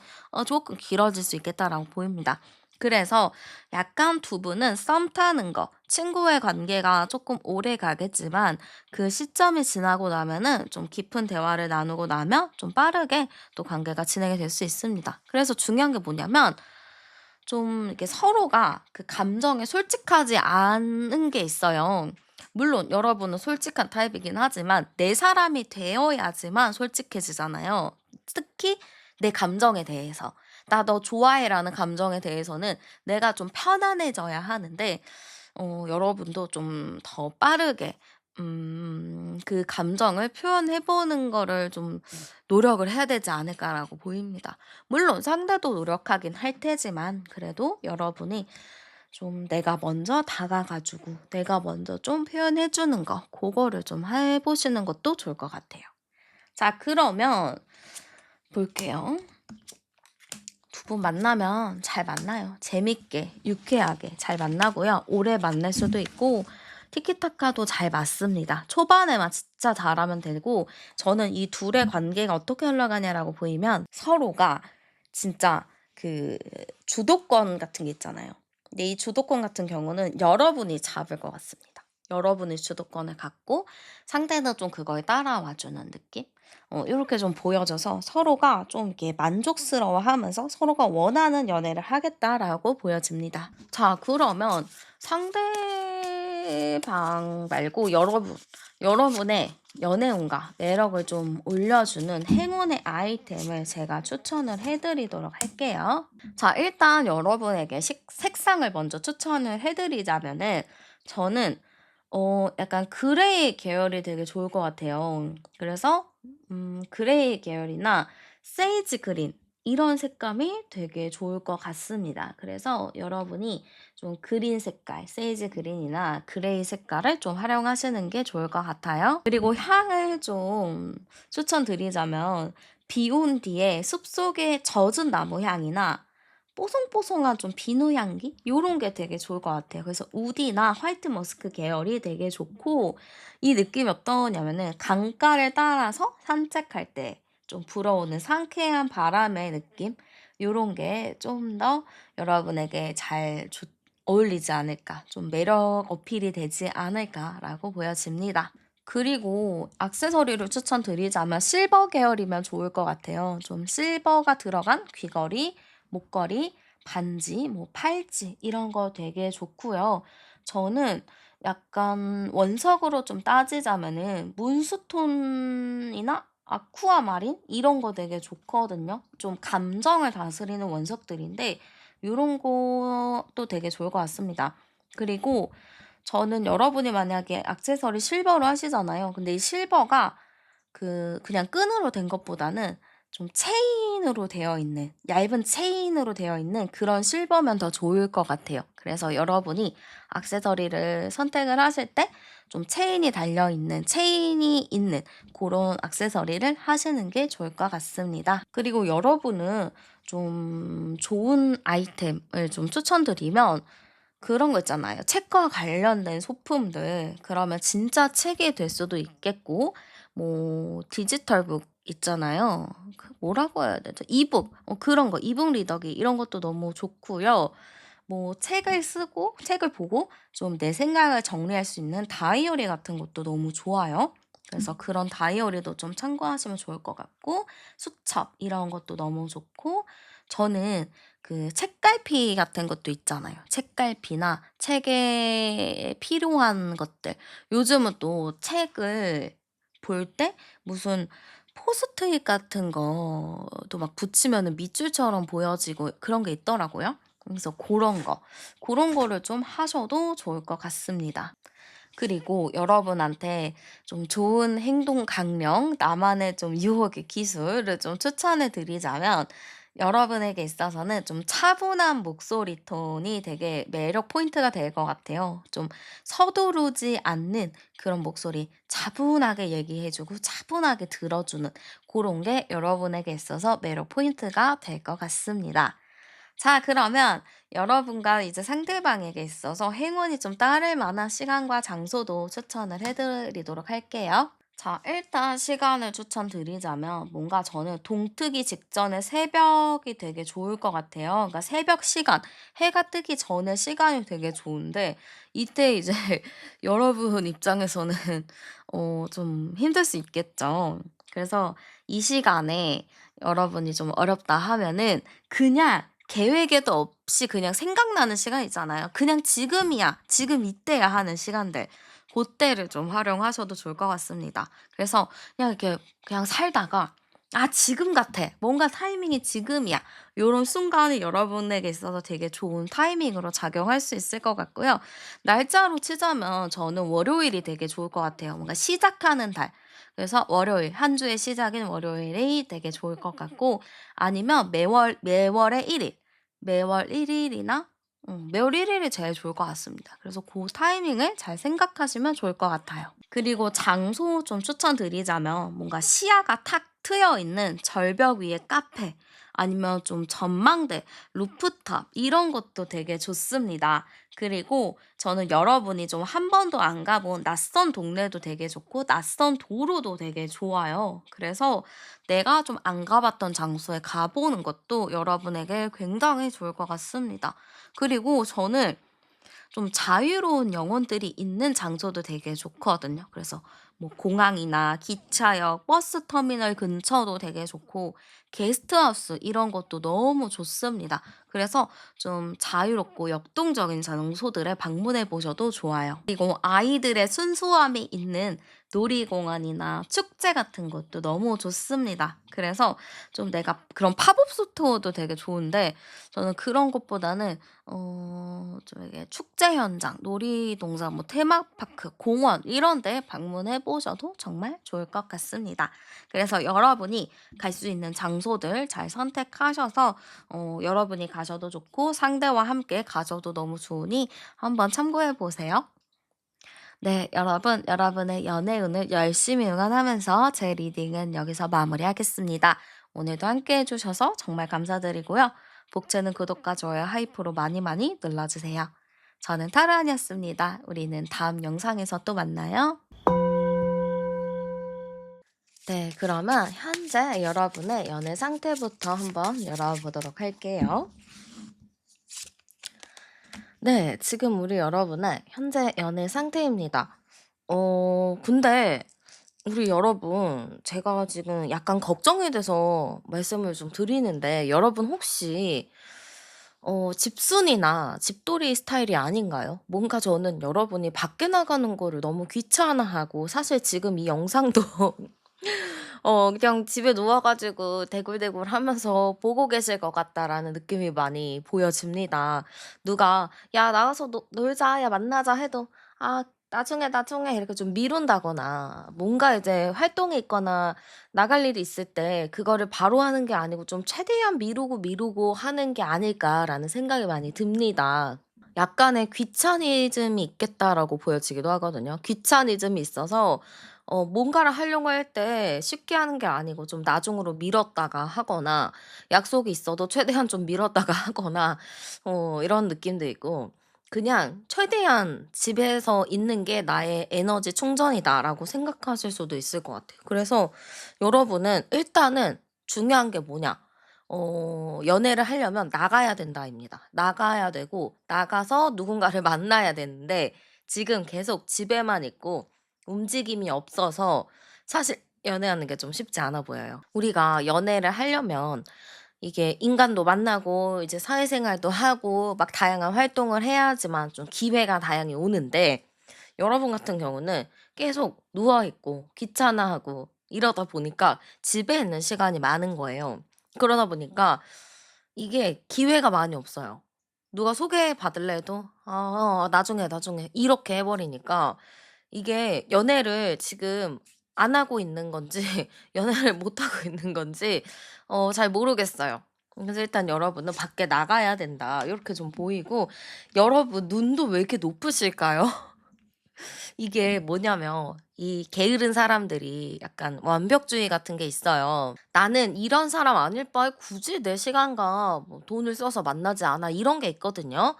조금 길어질 수 있겠다라고 보입니다. 그래서 약간 두 분은 썸 타는 거, 친구의 관계가 조금 오래 가겠지만 그 시점이 지나고 나면은 좀 깊은 대화를 나누고 나면 좀 빠르게 또 관계가 진행이 될 수 있습니다. 그래서 중요한 게 뭐냐면 좀 이렇게 서로가 그 감정에 솔직하지 않은 게 있어요. 물론 여러분은 솔직한 타입이긴 하지만 내 사람이 되어야지만 솔직해지잖아요. 특히 내 감정에 대해서. '나 너 좋아해.'라는 감정에 대해서는 내가 좀 편안해져야 하는데 여러분도 좀 더 빠르게 그 감정을 표현해 보는 거를 좀 노력을 해야 되지 않을까라고 보입니다. 물론 상대도 노력하긴 할 테지만 그래도 여러분이 좀 내가 먼저 다가가 주고 내가 먼저 좀 표현해 주는 거 고거를 좀 해 보시는 것도 좋을 것 같아요. 자, 그러면 볼게요. 두 분 만나면 잘 만나요. 재밌게 유쾌하게 잘 만나고요. 오래 만날 수도 있고 티키타카도 잘 맞습니다. 초반에만 진짜 잘하면 되고 저는 이 둘의 관계가 어떻게 흘러가냐라고 보이면 서로가 진짜 그 주도권 같은 게 있잖아요. 근데 이 주도권 같은 경우는 여러분이 잡을 것 같습니다. 여러분이 주도권을 갖고 상대는 좀 그거에 따라와 주는 느낌? 요렇게 좀 보여져서 서로가 좀 이렇게 만족스러워하면서 서로가 원하는 연애를 하겠다라고 보여집니다. 자, 그러면 상대방 말고 여러분의 연애운과 매력을 좀 올려주는 행운의 아이템을 제가 추천을 해 드리도록 할게요. 자, 일단 여러분에게 색상을 먼저 추천을 해 드리자면은 저는 약간 그레이 계열이 되게 좋을 것 같아요. 그래서 그레이 계열이나 세이지 그린 이런 색감이 되게 좋을 것 같습니다. 그래서 여러분이 좀 그린 색깔, 세이지 그린이나 그레이 색깔을 좀 활용하시는 게 좋을 것 같아요. 그리고 향을 좀 추천드리자면 비 온 뒤에 숲속의 젖은 나무 향이나 뽀송뽀송한 좀 비누 향기 요런 게 되게 좋을 것 같아요. 그래서 우디나 화이트 머스크 계열이 되게 좋고 이 느낌이 어떠냐면은 강가를 따라서 산책할 때 좀 불어오는 상쾌한 바람의 느낌 요런 게 좀 더 여러분에게 잘 어울리지 않을까, 좀 매력 어필이 되지 않을까라고 보여집니다. 그리고 액세서리를 추천드리자면 실버 계열이면 좋을 것 같아요. 좀 실버가 들어간 귀걸이, 목걸이, 반지, 뭐 팔찌 이런 거 되게 좋고요. 저는 약간 원석으로 좀 따지자면은 문스톤이나 아쿠아마린 이런 거 되게 좋거든요. 좀 감정을 다스리는 원석들인데 요런 것도 되게 좋을 것 같습니다. 그리고 저는 여러분이 만약에 액세서리 실버로 하시잖아요. 근데 이 실버가 그냥 끈으로 된 것보다는 좀 체인으로 되어 있는 얇은 체인으로 되어 있는 그런 실버면 더 좋을 것 같아요. 그래서 여러분이 액세서리를 선택을 하실 때 좀 체인이 달려 있는 체인이 있는 그런 액세서리를 하시는 게 좋을 것 같습니다. 그리고 여러분은 좀 좋은 아이템을 좀 추천드리면 그런 거 있잖아요. 책과 관련된 소품들. 그러면 진짜 책이 될 수도 있겠고 뭐 디지털북 있잖아요. 뭐라고 해야 되죠? 이북. 그런 거 이북 리더기 이런 것도 너무 좋고요. 뭐 책을 쓰고 책을 보고 좀 내 생각을 정리할 수 있는 다이어리 같은 것도 너무 좋아요. 그래서 그런 다이어리도 좀 참고하시면 좋을 것 같고 수첩 이런 것도 너무 좋고 저는 그 책갈피 같은 것도 있잖아요. 책갈피나 책에 필요한 것들. 요즘은 또 책을 볼 때 무슨 포스트잇 같은 거도 막 붙이면은 밑줄처럼 보여지고 그런 게 있더라고요. 그래서 고런 거, 고런 거를 좀 하셔도 좋을 것 같습니다. 그리고 여러분한테 좀 좋은 행동 강령, 나만의 좀 유혹의 기술을 좀 추천해 드리자면 여러분에게 있어서는 좀 차분한 목소리 톤이 되게 매력 포인트가 될 것 같아요. 좀 서두르지 않는 그런 목소리, 차분하게 얘기해 주고 차분하게 들어주는 그런 게 여러분에게 있어서 매력 포인트가 될 것 같습니다. 자, 그러면 여러분과 이제 상대방에게 있어서 행운이 좀 따를 만한 시간과 장소도 추천을 해 드리도록 할게요. 자, 일단 시간을 추천드리자면 뭔가 저는 동트기 직전에 새벽이 되게 좋을 것 같아요. 그러니까 새벽 시간, 해가 뜨기 전에 시간이 되게 좋은데 이때 이제 여러분 입장에서는 좀 힘들 수 있겠죠. 그래서 이 시간에 여러분이 좀 어렵다 하면은 그냥 계획에도 없이 그냥 생각나는 시간 있잖아요. '그냥 지금이야. 지금 이때야.' 하는 시간들. 고때를 좀 활용하셔도 좋을 것 같습니다. 그래서 그냥 이렇게 그냥 살다가 '아 지금 같아. 뭔가 타이밍이 지금이야.' 요런 순간이 여러분에게 있어서 되게 좋은 타이밍으로 작용할 수 있을 것 같고요. 날짜로 치자면 저는 월요일이 되게 좋을 것 같아요. 뭔가 시작하는 달. 그래서 월요일, 한 주의 시작인 월요일이 되게 좋을 것 같고 아니면 매월의 1 일, 매월 1 일이나 매월 1 일이 제일 좋을 것 같습니다. 그래서 고 타이밍을 잘 생각하시면 좋을 것 같아요. 그리고 장소 좀 추천드리자면 뭔가 시야가 탁 트여 있는 절벽 위의 카페 아니면 좀 전망대, 루프탑 이런 것도 되게 좋습니다. 그리고 저는 여러분이 좀 한 번도 안 가본 낯선 동네도 되게 좋고 낯선 도로도 되게 좋아요. 그래서 내가 좀 안 가봤던 장소에 가보는 것도 여러분에게 굉장히 좋을 것 같습니다. 그리고 저는 좀 자유로운 영혼들이 있는 장소도 되게 좋거든요. 그래서 뭐 공항이나 기차역, 버스 터미널 근처도 되게 좋고 게스트하우스 이런 것도 너무 좋습니다. 그래서 좀 자유롭고 역동적인 장소들에 방문해 보셔도 좋아요. 그리고 아이들의 순수함이 있는 놀이공원이나 축제 같은 것도 너무 좋습니다. 그래서 좀 내가 그런 팝업 스토어도 되게 좋은데 저는 그런 것보다는 좀 이게 축제 현장, 놀이동산, 뭐 테마파크, 공원 이런 데 방문해 보셔도 정말 좋을 것 같습니다. 그래서 여러분이 갈 수 있는 장소들 잘 선택하셔서 여러분이 가셔도 좋고 상대와 함께 가셔도 너무 좋으니 한번 참고해 보세요. 네, 여러분, 여러분의 연애운을 열심히 응원하면서 제 리딩은 여기서 마무리하겠습니다. 오늘도 함께 해주셔서 정말 감사드리고요. 복채는 구독과 좋아요, 하이프로 많이 많이 눌러주세요. 저는 타르안이었습니다. 우리는 다음 영상에서 또 만나요. 네, 그러면 현재 여러분의 연애 상태부터 한번 열어보도록 할게요. 네, 지금 우리 여러분의 현재 연애 상태입니다. 근데 우리 여러분, 제가 지금 약간 걱정이 돼서 말씀을 좀 드리는데, 여러분 혹시, 집순이나 집돌이 스타일이 아닌가요? 뭔가 저는 여러분이 밖에 나가는 거를 너무 귀찮아하고, 사실 지금 이 영상도 그냥 집에 누워 가지고 대굴대굴 하면서 보고 계실 것 같다라는 느낌이 많이 보여집니다. 누가 "야 나가서 놀자. 야 만나자." 해도 "아 나중에, 나중에." 이렇게 좀 미룬다거나 뭔가 이제 활동이 있거나 나갈 일이 있을 때 그거를 바로 하는 게 아니고 좀 최대한 미루고, 미루고 하는 게 아닐까라는 생각이 많이 듭니다. 약간의 '귀차니즘이 있겠다.'라고 보여지기도 하거든요. 귀차니즘이 있어서 뭔가를 하려고 할 때 쉽게 하는 게 아니고 좀 나중으로 미뤘다가 하거나 약속이 있어도 최대한 좀 미뤘다가 하거나 이런 느낌도 있고 그냥 '최대한 집에서 있는 게 나의 에너지 충전이다.'라고 생각하실 수도 있을 것 같아요. 그래서 여러분은 일단은 중요한 게 뭐냐? 연애를 하려면 나가야 된다입니다. 나가야 되고 나가서 누군가를 만나야 되는데 지금 계속 집에만 있고 움직임이 없어서 사실 연애하는 게 좀 쉽지 않아 보여요. 우리가 연애를 하려면 이게 인간도 만나고 이제 사회생활도 하고 막 다양한 활동을 해야지만 좀 기회가 다양히 오는데 여러분 같은 경우는 계속 누워 있고 귀찮아하고 이러다 보니까 집에 있는 시간이 많은 거예요. 그러다 보니까 이게 기회가 많이 없어요. 누가 소개받을래 해도 "아 나중에, 나중에." 이렇게 해 버리니까 이게 연애를 지금 안 하고 있는 건지 연애를 못 하고 있는 건지 잘 모르겠어요. 그래서 일단 여러분은 '밖에 나가야 된다.' 요렇게 좀 보이고 여러분 눈도 왜 이렇게 높으실까요? 이게 뭐냐면 이 게으른 사람들이 약간 완벽주의 같은 게 있어요. '나는 이런 사람 아닐 바에 굳이 내 시간과 뭐 돈을 써서 만나지 않아.' 이런 게 있거든요.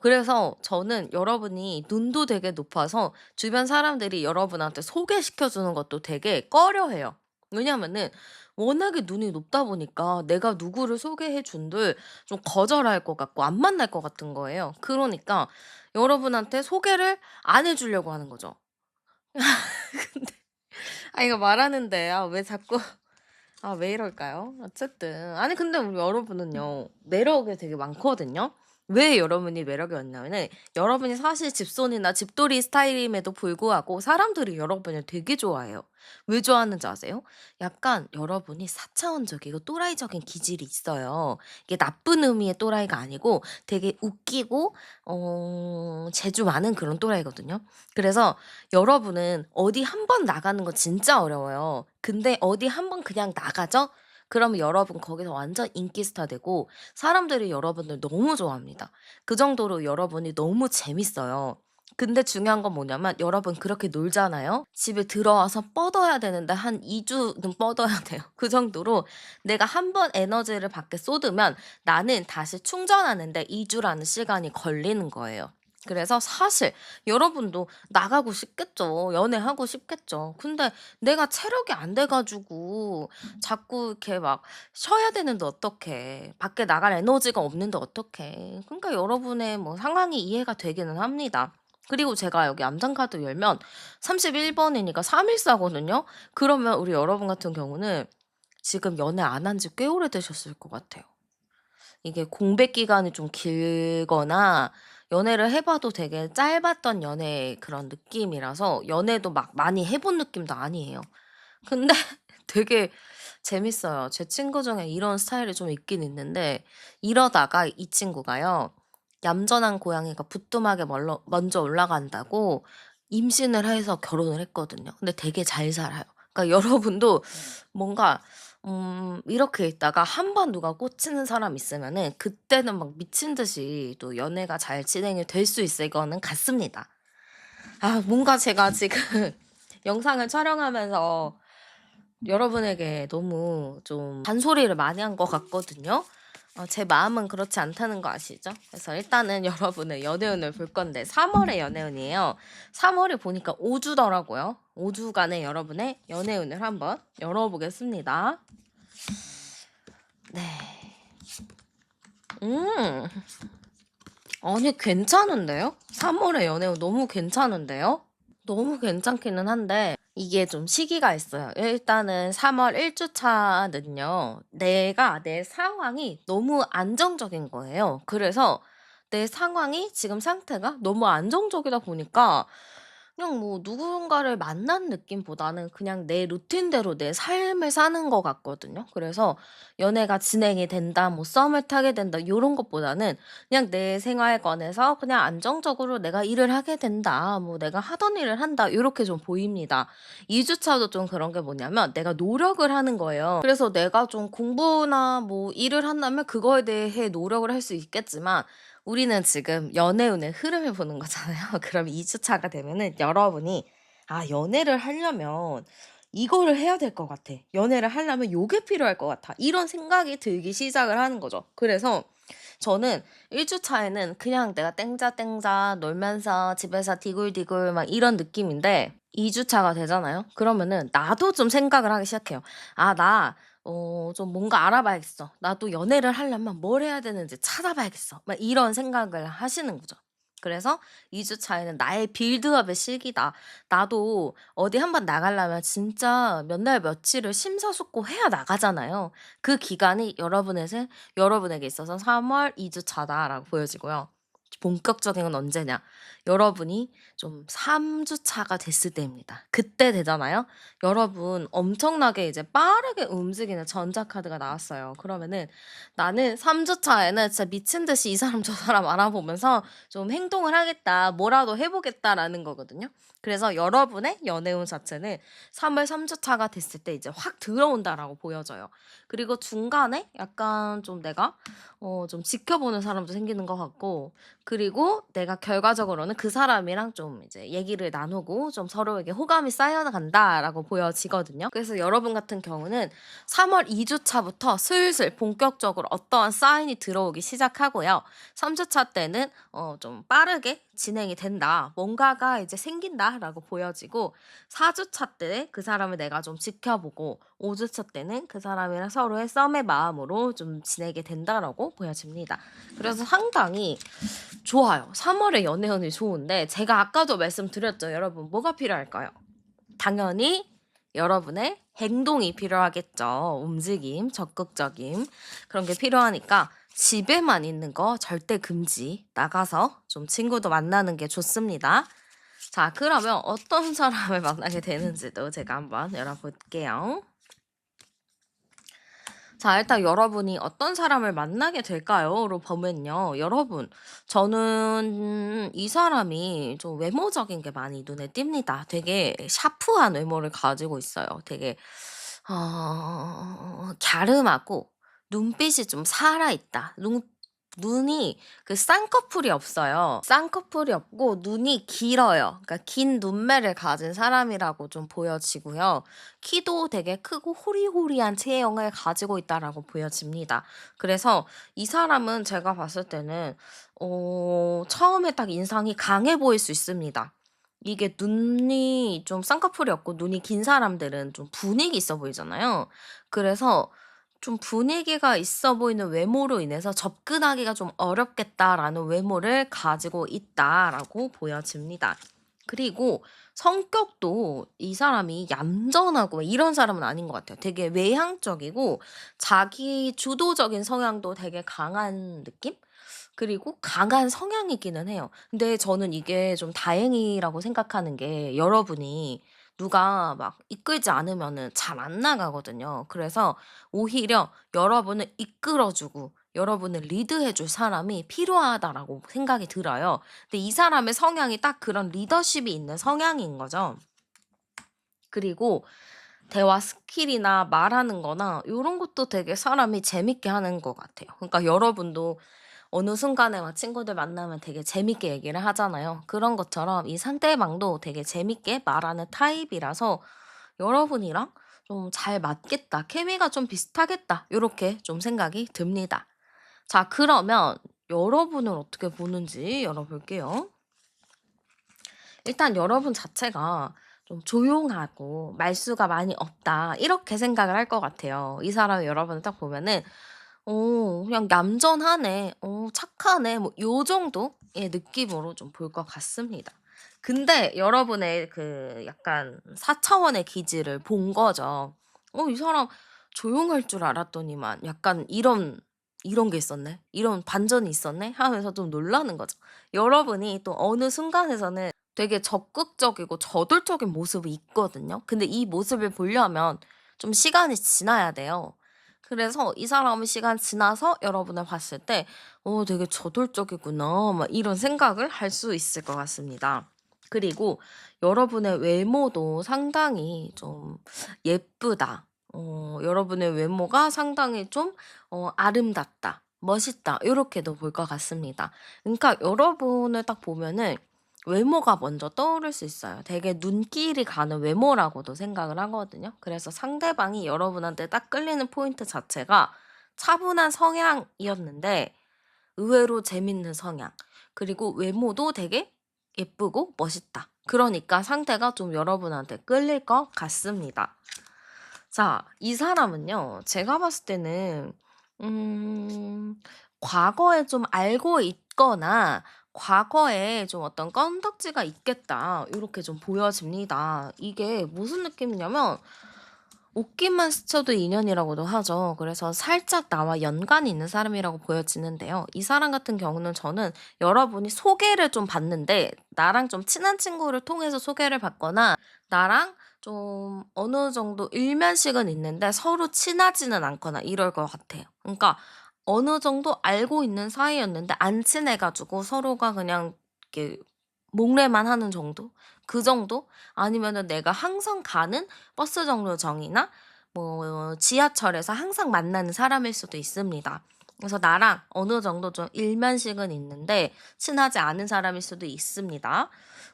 그래서 저는 여러분이 눈도 되게 높아서 주변 사람들이 여러분한테 소개시켜 주는 것도 되게 꺼려해요. 왜냐면은 워낙에 눈이 높다 보니까 내가 누구를 소개해 준들 좀 거절할 것 같고 안 만날 것 같은 거예요. 그러니까 여러분한테 소개를 안 해 주려고 하는 거죠. 근데 이거 말하는데 왜 자꾸 왜 이럴까요? 어쨌든 아니 근데 우리 여러분은요 매력이 되게 많거든요. 왜 여러분이 매력이 많냐면은 여러분이 사실 집손이나 집돌이 스타일임에도 불구하고 사람들이 여러분을 되게 좋아해요. 왜 좋아하는지 아세요? 약간 여러분이 사차원적이고 또라이적인 기질이 있어요. 이게 나쁜 의미의 또라이가 아니고 되게 웃기고 재주 많은 그런 또라이거든요. 그래서 여러분은 어디 한 번 나가는 거 진짜 어려워요. 근데 어디 한 번 그냥 나가죠? 그러면 여러분 거기서 완전 인기 스타 되고 사람들이 여러분을 너무 좋아합니다. 그 정도로 여러분이 너무 재밌어요. 근데 중요한 건 뭐냐면 여러분 그렇게 놀잖아요. 집에 들어와서 뻗어야 되는데 한 2 주는 뻗어야 돼요. 그 정도로 내가 한 번 에너지를 밖에 쏟으면 나는 다시 충전하는 데 2 주라는 시간이 걸리는 거예요. 그래서 사실 여러분도 나가고 싶겠죠. 연애하고 싶겠죠. 근데 내가 체력이 안 돼 가지고 자꾸 이렇게 막 쉬어야 되는데 어떡해. 밖에 나갈 에너지가 없는데 어떡해. 그러니까 여러분의 뭐 상황이 이해가 되기는 합니다. 그리고 제가 여기 암장 카드 열면 31 번이니까 314 거든요. 그러면 우리 여러분 같은 경우는 지금 연애 안 한 지 꽤 오래되셨을 것 같아요. 이게 공백 기간이 좀 길거나 연애를 해 봐도 되게 짧았던 연애 그런 느낌이라서 연애도 막 많이 해본 느낌도 아니에요. 근데 되게 재밌어요. 제 친구 중에 이런 스타일이 좀 있긴 있는데 이러다가 이 친구가요. 얌전한 고양이가 부뚜막에 멀러 먼저 올라간다고 임신을 해서 결혼을 했거든요. 근데 되게 잘 살아요. 그러니까 여러분도 뭔가 이렇게 있다가 한 번 누가 꽂히는 사람 있으면은 그때는 막 미친 듯이 또 연애가 잘 진행이 될 수 있을 거는 같습니다. 뭔가 제가 지금 영상을 촬영하면서 여러분에게 너무 좀 잔소리를 많이 한 것 같거든요. 제 마음은 그렇지 않다는 거 아시죠? 그래서 일단은 여러분의 연애운을 볼 건데 3 월의 연애운이에요. 3 월에 보니까 5 주더라고요. 5 주간의 여러분의 연애운을 한번 열어 보겠습니다. 네. 음. 아니 괜찮은데요? 3 월의 연애운 너무 괜찮은데요? 너무 괜찮기는 한데 이게 좀 시기가 있어요. 일단은 3월 1 주차는요. 내가 내 상황이 너무 안정적인 거예요. 그래서 내 상황이 지금 상태가 너무 안정적이다 보니까 그냥 뭐 누군가를 만난 느낌보다는 그냥 내 루틴대로 내 삶을 사는 것 같거든요. 그래서 연애가 진행이 된다, 뭐 썸을 타게 된다 요런 것보다는 그냥 내 생활권에서 그냥 안정적으로 내가 일을 하게 된다. 뭐 내가 하던 일을 한다. 요렇게 좀 보입니다. 2 주차도 좀 그런 게 뭐냐면 내가 노력을 하는 거예요. 그래서 내가 좀 공부나 뭐 일을 한다면 그거에 대해 노력을 할 수 있겠지만 우리는 지금 연애운의 흐름을 보는 거잖아요. 그럼 2 주차가 되면은 여러분이 '아 연애를 하려면 이거를 해야 될 것 같아. 연애를 하려면 요게 필요할 것 같아.' 이런 생각이 들기 시작을 하는 거죠. 그래서 저는 1 주차에는 그냥 내가 땡자땡자 놀면서 집에서 디굴디굴 막 이런 느낌인데 2 주차가 되잖아요. 그러면은 나도 좀 생각을 하기 시작해요. '아 나 좀 뭔가 알아봐야겠어. 나도 연애를 하려면 뭘 해야 되는지 찾아봐야겠어.' 막 이런 생각을 하시는 거죠. 그래서 2주 차에는 나의 빌드업의 시기다. 나도 어디 한번 나가려면 진짜 몇 날 며칠을 심사숙고해야 나가잖아요. 그 기간이 여러분에게 있어서 3월 2주 차다라고 보여지고요. 본격적인 건 언제냐? 여러분이 좀 3주 차가 됐을 때입니다. 그때 되잖아요. 여러분 엄청나게 이제 빠르게 움직이는 전자카드가 나왔어요. 그러면은 나는 3주 차에는 진짜 미친 듯이 이 사람 저 사람 알아보면서 좀 행동을 하겠다. 뭐라도 해 보겠다라는 거거든요. 그래서 여러분의 연애운 자체는 3월 3주 차가 됐을 때 이제 확 들어온다라고 보여져요. 그리고 중간에 약간 좀 내가 좀 지켜보는 사람도 생기는 것 같고, 그리고 내가 결과적으로는 그 사람이랑 좀 이제 얘기를 나누고 좀 서로에게 호감이 쌓여간다라고 보여지거든요. 그래서 여러분 같은 경우는 3월 2주 차부터 슬슬 본격적으로 어떠한 사인이 들어오기 시작하고요. 3주 차 때는 좀 빠르게 진행이 된다. 뭔가가 이제 생긴다라고 보여지고, 4주 차 때 그 사람을 내가 좀 지켜보고, 5주 차 때는 그 사람이랑 서로의 썸의 마음으로 좀 지내게 된다라고 보여집니다. 그래서 상당히 좋아요. 3 월에 연애운이 좋은데, 제가 아까도 말씀드렸죠. 여러분 뭐가 필요할까요? 당연히 여러분의 행동이 필요하겠죠. 움직임, 적극적임, 그런 게 필요하니까 집에만 있는 거 절대 금지. 나가서 좀 친구도 만나는 게 좋습니다. 자, 그러면 어떤 사람을 만나게 되는지도 제가 한번 열어볼게요. 자, 일단 여러분이 어떤 사람을 만나게 될까요?로 보면요. 여러분, 저는 이 사람이 좀 외모적인 게 많이 눈에 띕니다. 되게 샤프한 외모를 가지고 있어요. 되게 갸름하고 눈빛이 좀 살아있다. 눈이 그 쌍꺼풀이 없어요. 쌍꺼풀이 없고 눈이 길어요. 그러니까 긴 눈매를 가진 사람이라고 좀 보여지고요. 키도 되게 크고 호리호리한 체형을 가지고 있다라고 보여집니다. 그래서 이 사람은 제가 봤을 때는 처음에 딱 인상이 강해 보일 수 있습니다. 이게 눈이 좀 쌍꺼풀이 없고 눈이 긴 사람들은 좀 분위기 있어 보이잖아요. 그래서 좀 분위기가 있어 보이는 외모로 인해서 '접근하기가 좀 어렵겠다.'라는 외모를 가지고 있다라고 보여집니다. 그리고 성격도 이 사람이 얌전하고 이런 사람은 아닌 것 같아요. 되게 외향적이고 자기 주도적인 성향도 되게 강한 느낌? 그리고 강한 성향이기는 해요. 근데 저는 이게 좀 다행이라고 생각하는 게, 여러분이 누가 막 이끌지 않으면은 잘 안 나가거든요. 그래서 오히려 여러분을 이끌어 주고 여러분을 리드해 줄 사람이 필요하다라고 생각이 들어요. 근데 이 사람의 성향이 딱 그런 리더십이 있는 성향인 거죠. 그리고 대화 스킬이나 말하는 거나 요런 것도 되게 사람이 재밌게 하는 것 같아요. 그러니까 여러분도 어느 순간에 막 친구들 만나면 되게 재밌게 얘기를 하잖아요. 그런 것처럼 이 상대방도 되게 재밌게 말하는 타입이라서 여러분이랑 좀 잘 맞겠다, 케미가 좀 비슷하겠다, 요렇게 좀 생각이 듭니다. 자, 그러면 여러분을 어떻게 보는지 열어볼게요. 일단 여러분 자체가 좀 조용하고 말수가 많이 없다, 이렇게 생각을 할 것 같아요. 이 사람이 여러분을 딱 보면은 그냥 얌전하네, 착하네, 뭐 요 정도의 느낌으로 좀 볼 것 같습니다. 근데 여러분의 그 약간 4 차원의 기질을 본 거죠. '이 사람 조용할 줄 알았더니만 약간 이런 게 있었네. 이런 반전이 있었네.' 하면서 좀 놀라는 거죠. 여러분이 또 어느 순간에서는 되게 적극적이고 저돌적인 모습이 있거든요. 근데 이 모습을 보려면 좀 시간이 지나야 돼요. 그래서 이 사람이 시간 지나서 여러분을 봤을 때 '되게 저돌적이구나.' 막 이런 생각을 할 수 있을 것 같습니다. 그리고 여러분의 외모도 상당히 좀 예쁘다. 여러분의 외모가 상당히 좀 아름답다, 멋있다, 요렇게도 볼 것 같습니다. 그러니까 여러분을 딱 보면은 외모가 먼저 떠오를 수 있어요. 되게 눈길이 가는 외모라고도 생각을 하거든요. 그래서 상대방이 여러분한테 딱 끌리는 포인트 자체가 차분한 성향이었는데 의외로 재밌는 성향, 그리고 외모도 되게 예쁘고 멋있다. 그러니까 상대가 좀 여러분한테 끌릴 것 같습니다. 자, 이 사람은요, 제가 봤을 때는 음 과거에 좀 알고 있거나 과거에 좀 어떤 건덕지가 있겠다. 요렇게 좀 보여집니다. 이게 무슨 느낌이냐면 옷깃만 스쳐도 인연이라고도 하죠. 그래서 살짝 나와 연관이 있는 사람이라고 보여지는데요. 이 사람 같은 경우는 저는 여러분이 소개를 좀 받는데 나랑 좀 친한 친구를 통해서 소개를 받거나 나랑 좀 어느 정도 일면식은 있는데 서로 친하지는 않거나 이럴 것 같아요. 그러니까 어느 정도 알고 있는 사이였는데 안 친해 가지고 서로가 그냥 이렇게 목례만 하는 정도? 그 정도? 아니면은 내가 항상 가는 버스 정류장이나 뭐 지하철에서 항상 만나는 사람일 수도 있습니다. 그래서 나랑 어느 정도 좀 일면식은 있는데 친하지 않은 사람일 수도 있습니다.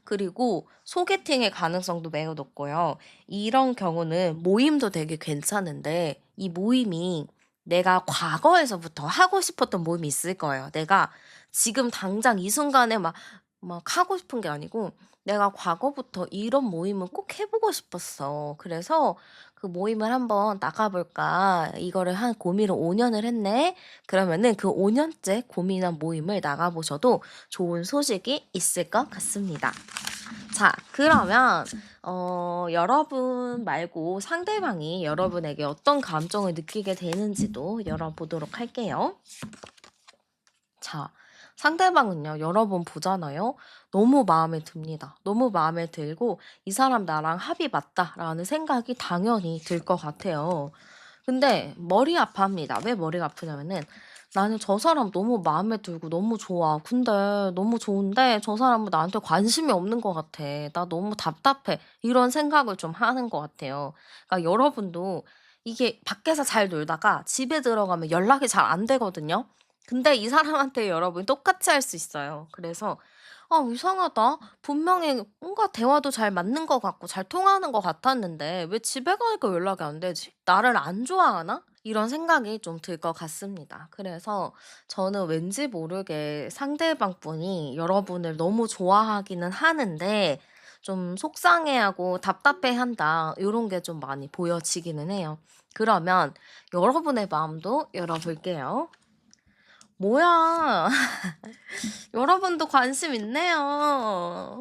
그리고 소개팅의 가능성도 매우 높고요. 이런 경우는 모임도 되게 괜찮은데 이 모임이 내가 과거에서부터 하고 싶었던 모임이 있을 거예요. 내가 지금 당장 이 순간에 막 하고 싶은 게 아니고 내가 과거부터 '이런 모임은 꼭 해 보고 싶었어. 그래서 그 모임을 한번 나가 볼까.' 이거를 한 고민을 5 년을 했네. 그러면은 그 5 년째 고민한 모임을 나가 보셔도 좋은 소식이 있을 것 같습니다. 자, 그러면 여러분 말고 상대방이 여러분에게 어떤 감정을 느끼게 되는지도 열어보도록 할게요. 자, 상대방은요, 여러분 보잖아요. 너무 마음에 듭니다. 너무 마음에 들고, 이 사람 나랑 합이 맞다라는 생각이 당연히 들 것 같아요. 근데 머리 아파합니다. 왜 머리가 아프냐면은 나는 저 사람 너무 마음에 들고 너무 좋아. 근데 너무 좋은데 저 사람은 나한테 관심이 없는 것 같아. 나 너무 답답해. 이런 생각을 좀 하는 것 같아요. 그러니까 여러분도 이게 밖에서 잘 놀다가 집에 들어가면 연락이 잘 안 되거든요. 근데 이 사람한테 여러분 똑같이 할 수 있어요. 그래서 이상하다. 분명히 뭔가 대화도 잘 맞는 것 같고 잘 통하는 것 같았는데 왜 집에 가니까 연락이 안 되지? 나를 안 좋아하나?' 이런 생각이 좀 들 것 같습니다. 그래서 저는 왠지 모르게 상대방 분이 여러분을 너무 좋아하기는 하는데 좀 속상해하고 답답해한다. 요런 게 좀 많이 보여지기는 해요. 그러면 여러분의 마음도 열어볼게요. 뭐야. 여러분도 관심 있네요.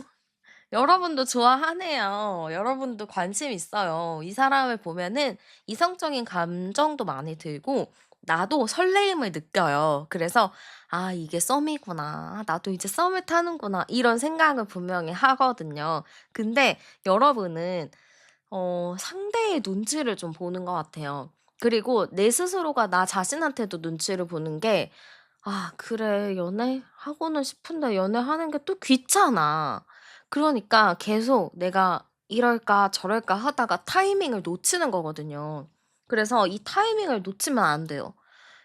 여러분도 좋아하네요. 여러분도 관심 있어요. 이 사람을 보면은 이성적인 감정도 많이 들고 나도 설레임을 느껴요. 그래서 '아 이게 썸이구나. 나도 이제 썸을 타는구나.' 이런 생각을 분명히 하거든요. 근데 여러분은 상대의 눈치를 좀 보는 것 같아요. 그리고 내 스스로가 나 자신한테도 눈치를 보는 게 '아 그래 연애하고는 싶은데 연애하는 게 또 귀찮아.' 그러니까 계속 내가 이럴까 저럴까 하다가 타이밍을 놓치는 거거든요. 그래서 이 타이밍을 놓치면 안 돼요.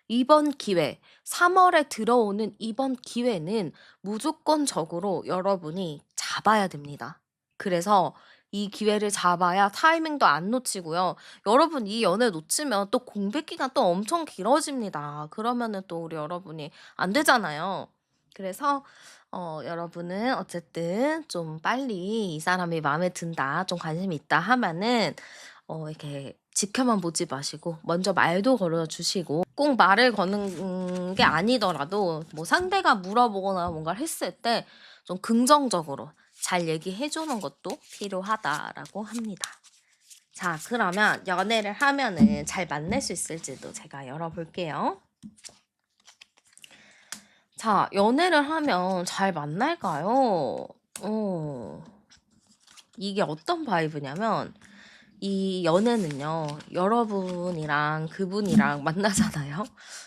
이번 기회, 3 월에 들어오는 이번 기회는 무조건적으로 여러분이 잡아야 됩니다. 그래서 이 기회를 잡아야 타이밍도 안 놓치고요. 여러분 이 연애 놓치면 또 공백 기간 또 엄청 길어집니다. 그러면은 또 우리 여러분이 안 되잖아요. 그래서 여러분은 어쨌든 좀 빨리 이 사람이 마음에 든다, 좀 관심이 있다 하면은 이렇게 지켜만 보지 마시고 먼저 말도 걸어 주시고 꼭 말을 거는 게 아니더라도 뭐 상대가 물어보거나 뭔가를 했을 때 좀 긍정적으로 잘 얘기해 주는 것도 필요하다라고 합니다. 자, 그러면 연애를 하면은 잘 만날 수 있을지도 제가 열어볼게요. 자, 연애를 하면 잘 만날까요? 이게 어떤 바이브냐면 이 연애는요, 여러분이랑 그분이랑 만나잖아요?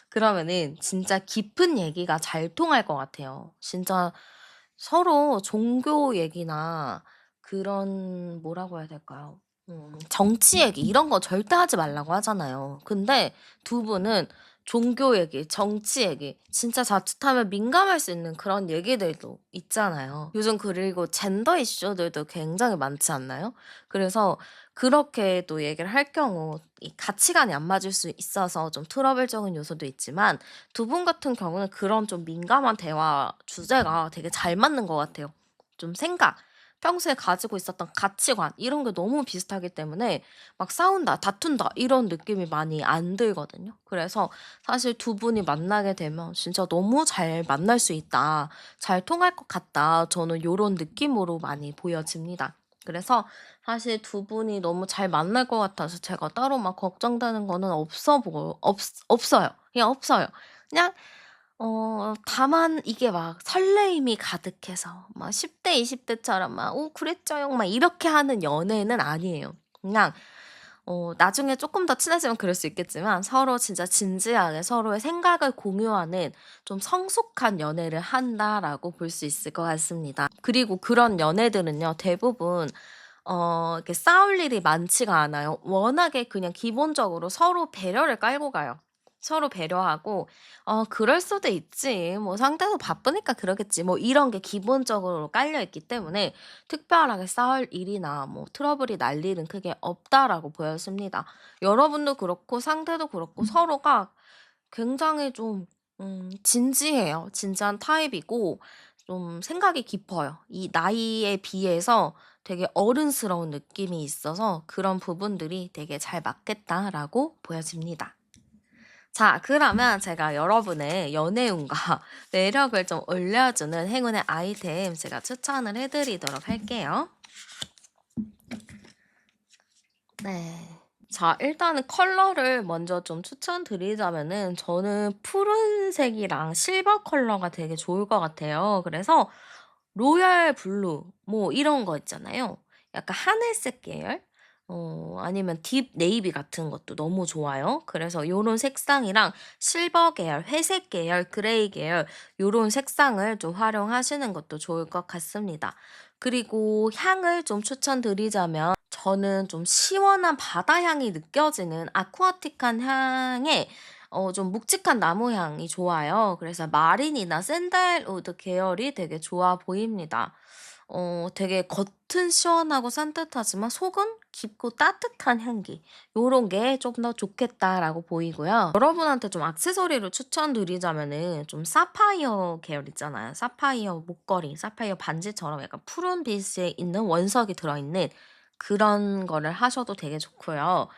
그러면은 진짜 깊은 얘기가 잘 통할 것 같아요. 진짜 서로 종교 얘기나 그런 뭐라고 해야 될까요? 정치 얘기 이런 거 절대 하지 말라고 하잖아요. 근데 두 분은 종교 얘기, 정치 얘기 진짜 자칫하면 민감할 수 있는 그런 얘기들도 있잖아요. 요즘 그리고 젠더 이슈들도 굉장히 많지 않나요? 그래서 그렇게 또 얘기를 할 경우 이 가치관이 안 맞을 수 있어서 좀 트러블적인 요소도 있지만 두 분 같은 경우는 그런 좀 민감한 대화 주제가 되게 잘 맞는 것 같아요. 좀 생각, 평소에 가지고 있었던 가치관 이런 게 너무 비슷하기 때문에 막 싸운다, 다툰다 이런 느낌이 많이 안 들거든요. 그래서 사실 두 분이 만나게 되면 진짜 '너무 잘 만날 수 있다. 잘 통할 것 같다.' 저는 요런 느낌으로 많이 보여집니다. 그래서 사실 두 분이 너무 잘 만날 것 같아서 제가 따로 막 걱정되는 거는 없어요. 그냥 없어요. 그냥 다만 이게 막 설레임이 가득해서 막 10대 20 대처럼 막 "오 그랬죠요." 막 이렇게 하는 연애는 아니에요. 그냥 나중에 쪼끔 더 친해지면 그럴 수 있겠지만 서로 진짜 진지하게 서로의 생각을 공유하는 좀 성숙한 연애를 한다라고 볼 수 있을 것 같습니다. 그리고 그런 연애들은요 대부분 이렇게 싸울 일이 많지가 않아요. 워낙에 그냥 기본적으로 서로 배려를 깔고 가요. 서로 배려하고 그럴 수도 있지. 뭐 상대도 바쁘니까 그러겠지.' 뭐 이런 게 기본적으로 깔려 있기 때문에 특별하게 싸울 일이나 뭐 트러블이 날 일은 크게 없다라고 보여집니다. 여러분도 그렇고 상대도 그렇고 서로가 굉장히 좀 진지해요. 진지한 타입이고 좀 생각이 깊어요. 이 나이에 비해서 되게 어른스러운 느낌이 있어서 그런 부분들이 되게 잘 맞겠다라고 보여집니다. 자, 그러면 제가 여러분의 연애운과 매력을 좀 올려주는 행운의 아이템 제가 추천을 해 드리도록 할게요. 네. 자, 일단은 컬러를 먼저 좀 추천드리자면은 저는 푸른색이랑 실버 컬러가 되게 좋을 것 같아요. 그래서 로얄 블루 뭐 이런 거 있잖아요. 약간 하늘색 계열? 아니면 딥 네이비 같은 것도 너무 좋아요. 그래서 요런 색상이랑 실버 계열, 회색 계열, 그레이 계열 요런 색상을 좀 활용하시는 것도 좋을 것 같습니다. 그리고 향을 좀 추천드리자면 저는 좀 시원한 바다 향이 느껴지는 아쿠아틱한 향의 좀 묵직한 나무 향이 좋아요. 그래서 마린이나 샌들우드 계열이 되게 좋아 보입니다. 되게 겉은 시원하고 산뜻하지만 속은 깊고 따뜻한 향기 요런 게 좀 더 좋겠다라고 보이고요. 여러분한테 좀 액세서리를 추천드리자면은 좀 사파이어 계열 있잖아요. 사파이어 목걸이, 사파이어 반지처럼 약간 푸른빛에 있는 원석이 들어있는 그런 거를 하셔도 되게 좋고요.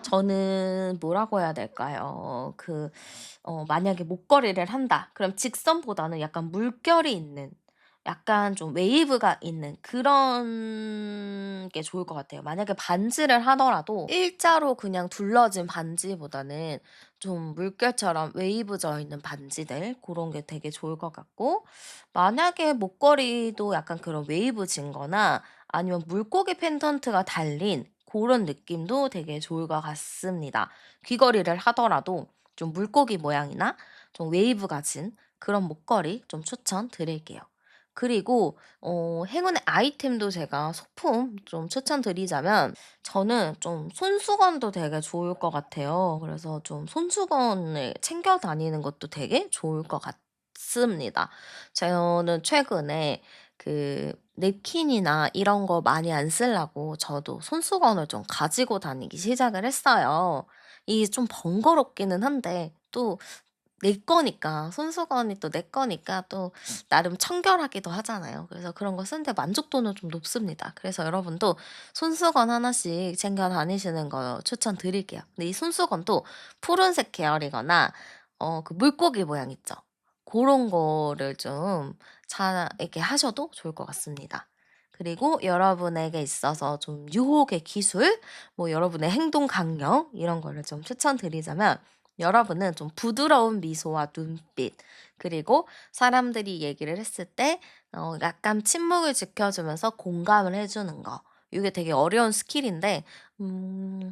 저는 뭐라고 해야 될까요? 만약에 목걸이를 한다. 그럼 직선보다는 약간 물결이 있는 약간 좀 웨이브가 있는 그런 게 좋을 것 같아요. 만약에 반지를 하더라도 일자로 그냥 둘러진 반지보다는 좀 물결처럼 웨이브 져 있는 반지들 그런 게 되게 좋을 것 같고 만약에 목걸이도 약간 그런 웨이브 진 거나 아니면 물고기 펜던트가 달린 그런 느낌도 되게 좋을 것 같습니다. 귀걸이를 하더라도 좀 물고기 모양이나 좀 웨이브가 진 그런 목걸이 좀 추천드릴게요. 그리고 행운의 아이템도 제가 소품 좀 추천드리자면 저는 좀 손수건도 되게 좋을 것 같아요. 그래서 좀 손수건을 챙겨 다니는 것도 되게 좋을 것 같습니다. 저는 최근에 냅킨이나 이런 거 많이 안 쓰려고 저도 손수건을 좀 가지고 다니기 시작을 했어요. 이게 좀 번거롭기는 한데 또 내 거니까 손수건이 또 내 거니까 또 나름 청결하기도 하잖아요. 그래서 그런 거 쓰는데 만족도는 좀 높습니다. 그래서 여러분도 손수건 하나씩 챙겨 다니시는 거 추천드릴게요. 근데 이 손수건도 푸른색 계열이거나 물고기 모양 있죠? 그런 거를 좀 이렇게 하셔도 좋을 것 같습니다. 그리고 여러분에게 있어서 좀 유혹의 기술, 뭐 여러분의 행동 강령 이런 거를 좀 추천드리자면 여러분은 좀 부드러운 미소와 눈빛, 그리고 사람들이 얘기를 했을 때 약간 침묵을 지켜주면서 공감을 해 주는 거. 이게 되게 어려운 스킬인데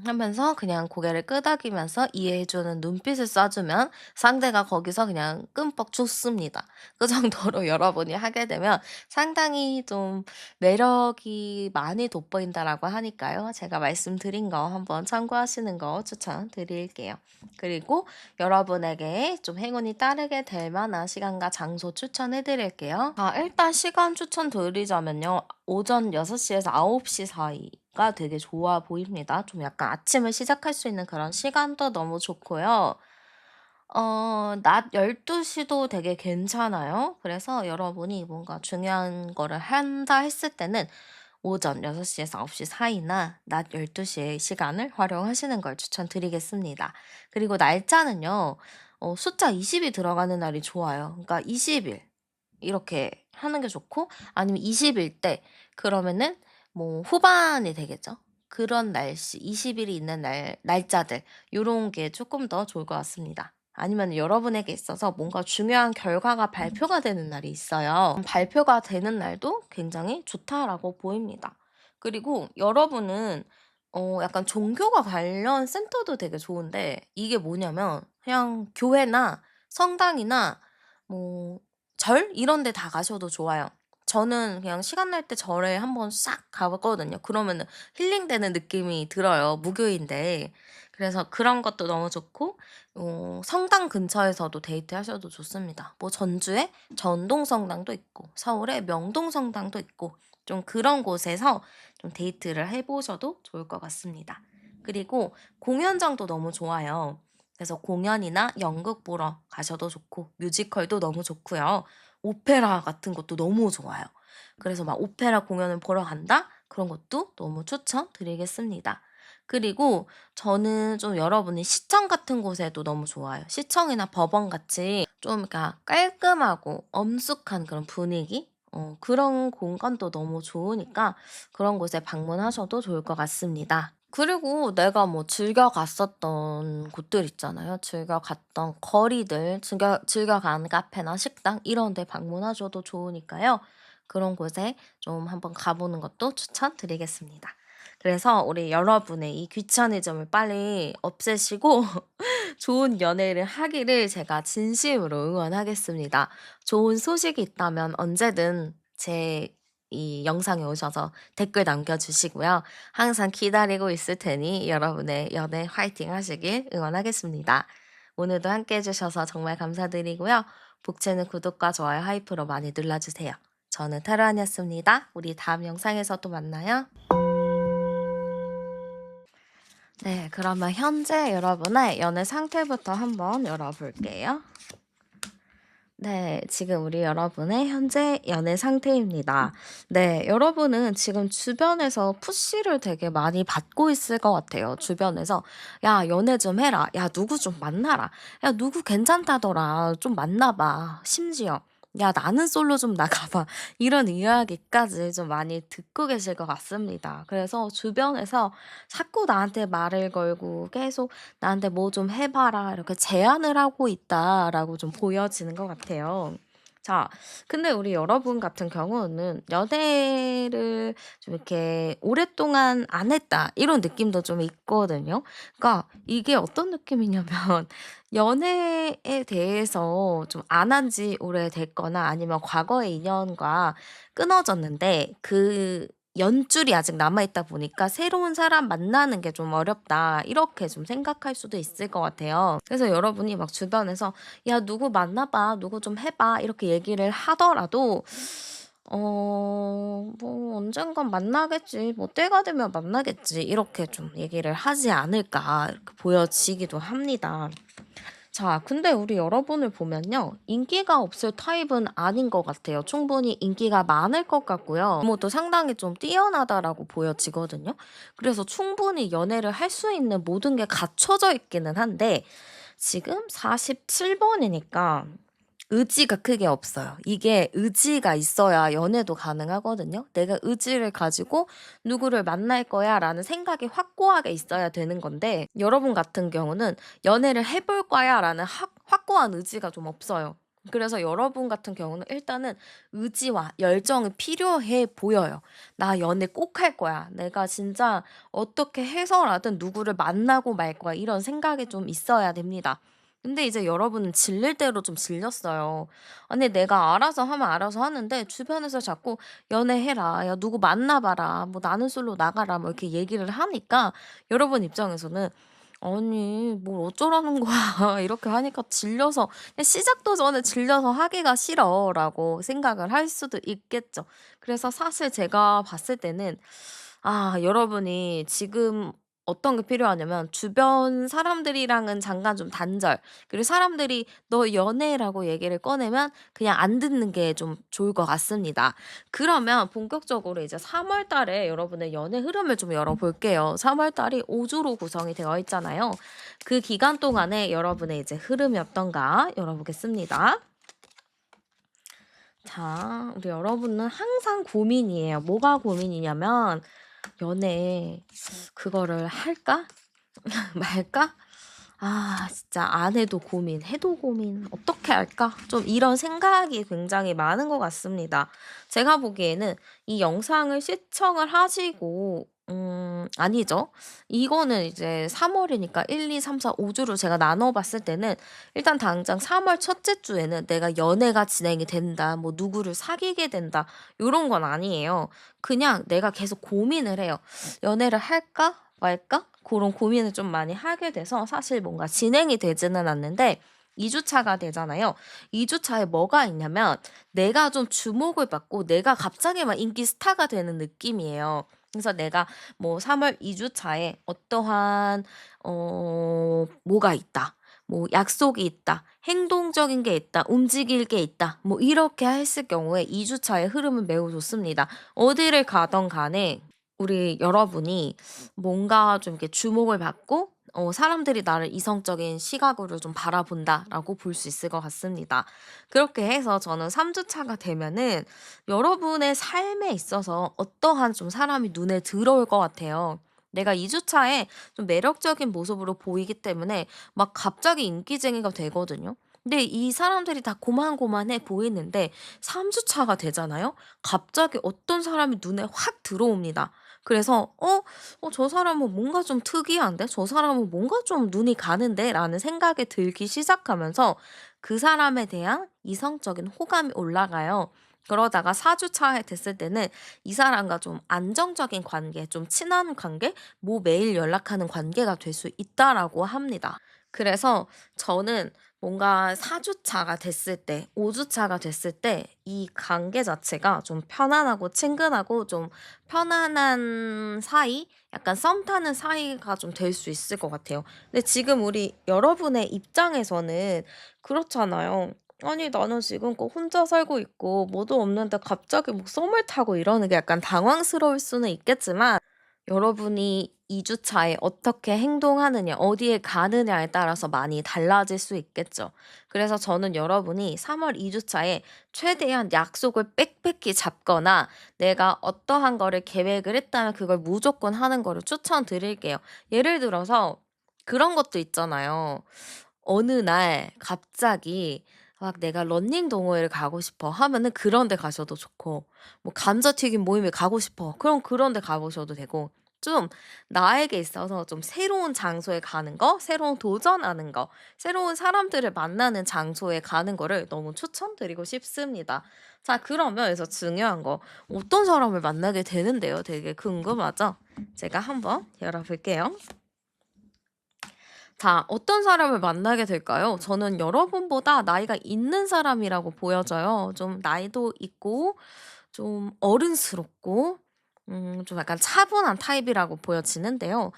하면서 그냥 고개를 끄덕이면서 이해해 주는 눈빛을 쏴 주면 상대가 거기서 그냥 끔뻑 죽습니다. 그 정도로 여러분이 하게 되면 상당히 좀 매력이 많이 돋보인다라고 하니까요. 제가 말씀드린 거 한번 참고하시는 거 추천드릴게요. 그리고 여러분에게 좀 행운이 따르게 될 만한 시간과 장소 추천해 드릴게요. 일단 시간 추천드리자면요. 오전 6 시에서 9시 사이가 되게 좋아 보입니다. 좀 약간 아침을 시작할 수 있는 그런 시간도 너무 좋고요. 낮 12 시도 되게 괜찮아요. 그래서 여러분이 뭔가 중요한 거를 한다 했을 때는 오전 6 시에서 9시 사이나 낮 12 시에 시간을 활용하시는 걸 추천드리겠습니다. 그리고 날짜는요. 숫자 20이 들어가는 날이 좋아요. 그러니까 20일 이렇게 하는 게 좋고, 아니면 20일 때 그러면은 뭐 후반이 되겠죠. 그런 날씨 20 일이 있는 날짜들, 요런 게 조금 더 좋을 것 같습니다. 아니면 여러분에게 있어서 뭔가 중요한 결과가 발표가 되는 날이 있어요. 발표가 되는 날도 굉장히 좋다라고 보입니다. 그리고 여러분은 약간 종교가 관련 센터도 되게 좋은데, 이게 뭐냐면 그냥 교회나 성당이나 뭐 절 이런 데 다 가셔도 좋아요. 저는 그냥 시간 날 때 절에 한번 싹 가 봤거든요. 그러면은 힐링되는 느낌이 들어요, 무교인데. 그래서 그런 것도 너무 좋고, 성당 근처에서도 데이트하셔도 좋습니다. 뭐 전주에 전동성당도 있고 서울에 명동성당도 있고, 좀 그런 곳에서 좀 데이트를 해 보셔도 좋을 것 같습니다. 그리고 공연장도 너무 좋아요. 그래서 공연이나 연극 보러 가셔도 좋고, 뮤지컬도 너무 좋고요. 오페라 같은 것도 너무 좋아요. 그래서 막 오페라 공연을 보러 간다? 그런 것도 너무 추천드리겠습니다. 그리고 저는 좀 여러분이 시청 같은 곳에도 너무 좋아요. 시청이나 법원 같이 좀 그러니까 깔끔하고 엄숙한 그런 분위기? 그런 공간도 너무 좋으니까 그런 곳에 방문하셔도 좋을 것 같습니다. 그리고 내가 뭐 즐겨 갔었던 곳들 있잖아요. 즐겨 갔던 거리들, 즐겨 간 카페나 식당 이런 데 방문하셔도 좋으니까요. 그런 곳에 좀 한번 가 보는 것도 추천드리겠습니다. 그래서 우리 여러분의 이 귀차니즘을 빨리 없애시고 좋은 연애를 하기를 제가 진심으로 응원하겠습니다. 좋은 소식이 있다면 언제든 제 이 영상에 오셔서 댓글 남겨주시고요. 항상 기다리고 있을 테니 여러분의 연애 화이팅 하시길 응원하겠습니다. 오늘도 함께 해주셔서 정말 감사드리고요. 복채는 구독과 좋아요, 하이프로 많이 눌러주세요. 저는 타로안이었습니다. 우리 다음 영상에서 또 만나요. 네, 그러면 현재 여러분의 연애 상태부터 한번 열어볼게요. 네, 지금 우리 여러분의 현재 연애 상태입니다. 네, 여러분은 지금 주변에서 푸시를 되게 많이 받고 있을 것 같아요. 주변에서, 야, 연애 좀 해라. 야, 누구 좀 만나라. 야, 누구 괜찮다더라. 좀 만나봐. 심지어. 야, 나는 솔로 좀 나가봐. 이런 이야기까지 좀 많이 듣고 계실 것 같습니다. 그래서 주변에서 자꾸 나한테 말을 걸고 계속 나한테 뭐 좀 해 봐라 이렇게 제안을 하고 있다라고 좀 보여지는 것 같아요. 자, 근데 우리 여러분 같은 경우는 연애를 좀 이렇게 오랫동안 안 했다 이런 느낌도 좀 있거든요. 그러니까 이게 어떤 느낌이냐면 연애에 대해서 좀 안 한 지 오래됐거나 아니면 과거의 인연과 끊어졌는데 그 연줄이 아직 남아 있다 보니까 '새로운 사람 만나는 게 좀 어렵다.' 이렇게 좀 생각할 수도 있을 것 같아요. 그래서 여러분이 막 주변에서 "야 누구 만나 봐. 누구 좀 해 봐." 이렇게 얘기를 하더라도 뭐 '언젠간 만나겠지. 뭐 때가 되면 만나겠지.' 이렇게 좀 얘기를 하지 않을까 이렇게 보여지기도 합니다. 자, 근데 우리 여러분을 보면요. 인기가 없을 타입은 아닌 것 같아요. 충분히 인기가 많을 것 같고요. 외모도 상당히 좀 뛰어나다라고 보여지거든요. 그래서 충분히 연애를 할 수 있는 모든 게 갖춰져 있기는 한데, 지금 47번이니까 의지가 크게 없어요. 이게 의지가 있어야 연애도 가능하거든요. '내가 의지를 가지고 누구를 만날 거야.'라는 생각이 확고하게 있어야 되는 건데, 여러분 같은 경우는 '연애를 해볼 거야.'라는 확고한 의지가 좀 없어요. 그래서 여러분 같은 경우는 일단은 의지와 열정이 필요해 보여요. '나 연애 꼭 할 거야. 내가 진짜 어떻게 해서라든 누구를 만나고 말 거야.' 이런 생각이 좀 있어야 됩니다. 근데 이제 여러분은 질릴 대로 좀 질렸어요. 아니 내가 알아서 하면 알아서 하는데 주변에서 자꾸 "연애해라. 야 누구 만나 봐라. 뭐 나는 솔로 나가라." 뭐 이렇게 얘기를 하니까 여러분 입장에서는 '아니 뭘 어쩌라는 거야.' 이렇게 하니까 질려서 '그냥 시작도 전에 질려서 하기가 싫어.'라고 생각을 할 수도 있겠죠. 그래서 사실 제가 봤을 때는 여러분이 지금 어떤 게 필요하냐면 주변 사람들이랑은 잠깐 좀 단절, 그리고 사람들이 "너 연애해."라고 얘기를 꺼내면 그냥 안 듣는 게 좀 좋을 것 같습니다. 그러면 본격적으로 이제 3월 달에 여러분의 연애 흐름을 좀 열어볼게요. 3월 달이 5 주로 구성이 되어 있잖아요. 그 기간 동안에 여러분의 이제 흐름이 어떤가 열어보겠습니다. 자, 우리 여러분은 항상 고민이에요. 뭐가 고민이냐면 연애 그거를 할까? 말까? 아 진짜 안 해도 고민, 해도 고민, 어떻게 할까? 좀 이런 생각이 굉장히 많은 것 같습니다. 제가 보기에는 이 영상을 시청을 하시고 아니죠. 이거는 이제 3 월이니까 1, 2, 3, 4, 5 주로 제가 나눠 봤을 때는 일단 당장 3월 첫째 주에는 '내가 연애가 진행이 된다. 뭐 누구를 사귀게 된다.' 요런 건 아니에요. 그냥 내가 계속 고민을 해요. '연애를 할까 말까?' 그런 고민을 좀 많이 하게 돼서 사실 뭔가 진행이 되지는 않는데 2 주차가 되잖아요. 2 주차에 뭐가 있냐면 내가 좀 주목을 받고 내가 갑자기 막 인기 스타가 되는 느낌이에요. 그래서 내가 뭐 3월 2 주차에 어떠한 뭐가 있다. 뭐 약속이 있다. 행동적인 게 있다. 움직일 게 있다. 뭐 이렇게 했을 경우에 2 주차의 흐름은 매우 좋습니다. 어디를 가든 간에 우리 여러분이 뭔가 좀 이렇게 주목을 받고 사람들이 나를 이성적인 시각으로 좀 바라본다라고 볼 수 있을 것 같습니다. 그렇게 해서 저는 3 주차가 되면은 여러분의 삶에 있어서 어떠한 좀 사람이 눈에 들어올 것 같아요. 내가 2 주차에 좀 매력적인 모습으로 보이기 때문에 막 갑자기 인기쟁이가 되거든요. 근데 이 사람들이 다 고만고만해 보이는데 3 주차가 되잖아요. 갑자기 어떤 사람이 눈에 확 들어옵니다. 그래서 저 사람은 뭔가 좀 특이한데? 저 사람은 뭔가 좀 눈이 가는데?'라는 생각이 들기 시작하면서 그 사람에 대한 이성적인 호감이 올라가요. 그러다가 4 주차에 됐을 때는 이 사람과 좀 안정적인 관계, 좀 친한 관계, 뭐 매일 연락하는 관계가 될 수 있다라고 합니다. 그래서 저는 뭔가 4 주차가 됐을 때, 5 주차가 됐을 때 이 관계 자체가 좀 편안하고 친근하고 좀 편안한 사이? 약간 썸 타는 사이가 좀 될 수 있을 것 같아요. 근데 지금 우리 여러분의 입장에서는 그렇잖아요. 아니 나는 지금껏 혼자 살고 있고 뭐도 없는데 갑자기 뭐 썸을 타고 이러는 게 약간 당황스러울 수는 있겠지만 여러분이 2 주차에 어떻게 행동하느냐, 어디에 가느냐에 따라서 많이 달라질 수 있겠죠. 그래서 저는 여러분이 3월 2 주차에 최대한 약속을 빽빽히 잡거나 내가 어떠한 거를 계획을 했다면 그걸 무조건 하는 거를 추천드릴게요. 예를 들어서 그런 것도 있잖아요. 어느 날 갑자기 막 "내가 러닝 동호회를 가고 싶어." 하면은 그런 데 가셔도 좋고, 뭐 "감자튀김 모임에 가고 싶어." 그럼 그런 데 가 보셔도 되고, 좀 나에게 있어서 좀 새로운 장소에 가는 거, 새로운 도전하는 거, 새로운 사람들을 만나는 장소에 가는 거를 너무 추천드리고 싶습니다. 자, 그러면 여기서 중요한 거 어떤 사람을 만나게 되는데요? 되게 궁금하죠? 제가 한번 열어 볼게요. 자, 어떤 사람을 만나게 될까요? 저는 여러분보다 나이가 있는 사람이라고 보여져요. 좀 나이도 있고 좀 어른스럽고 좀 약간 차분한 타입이라고 보여지는데요.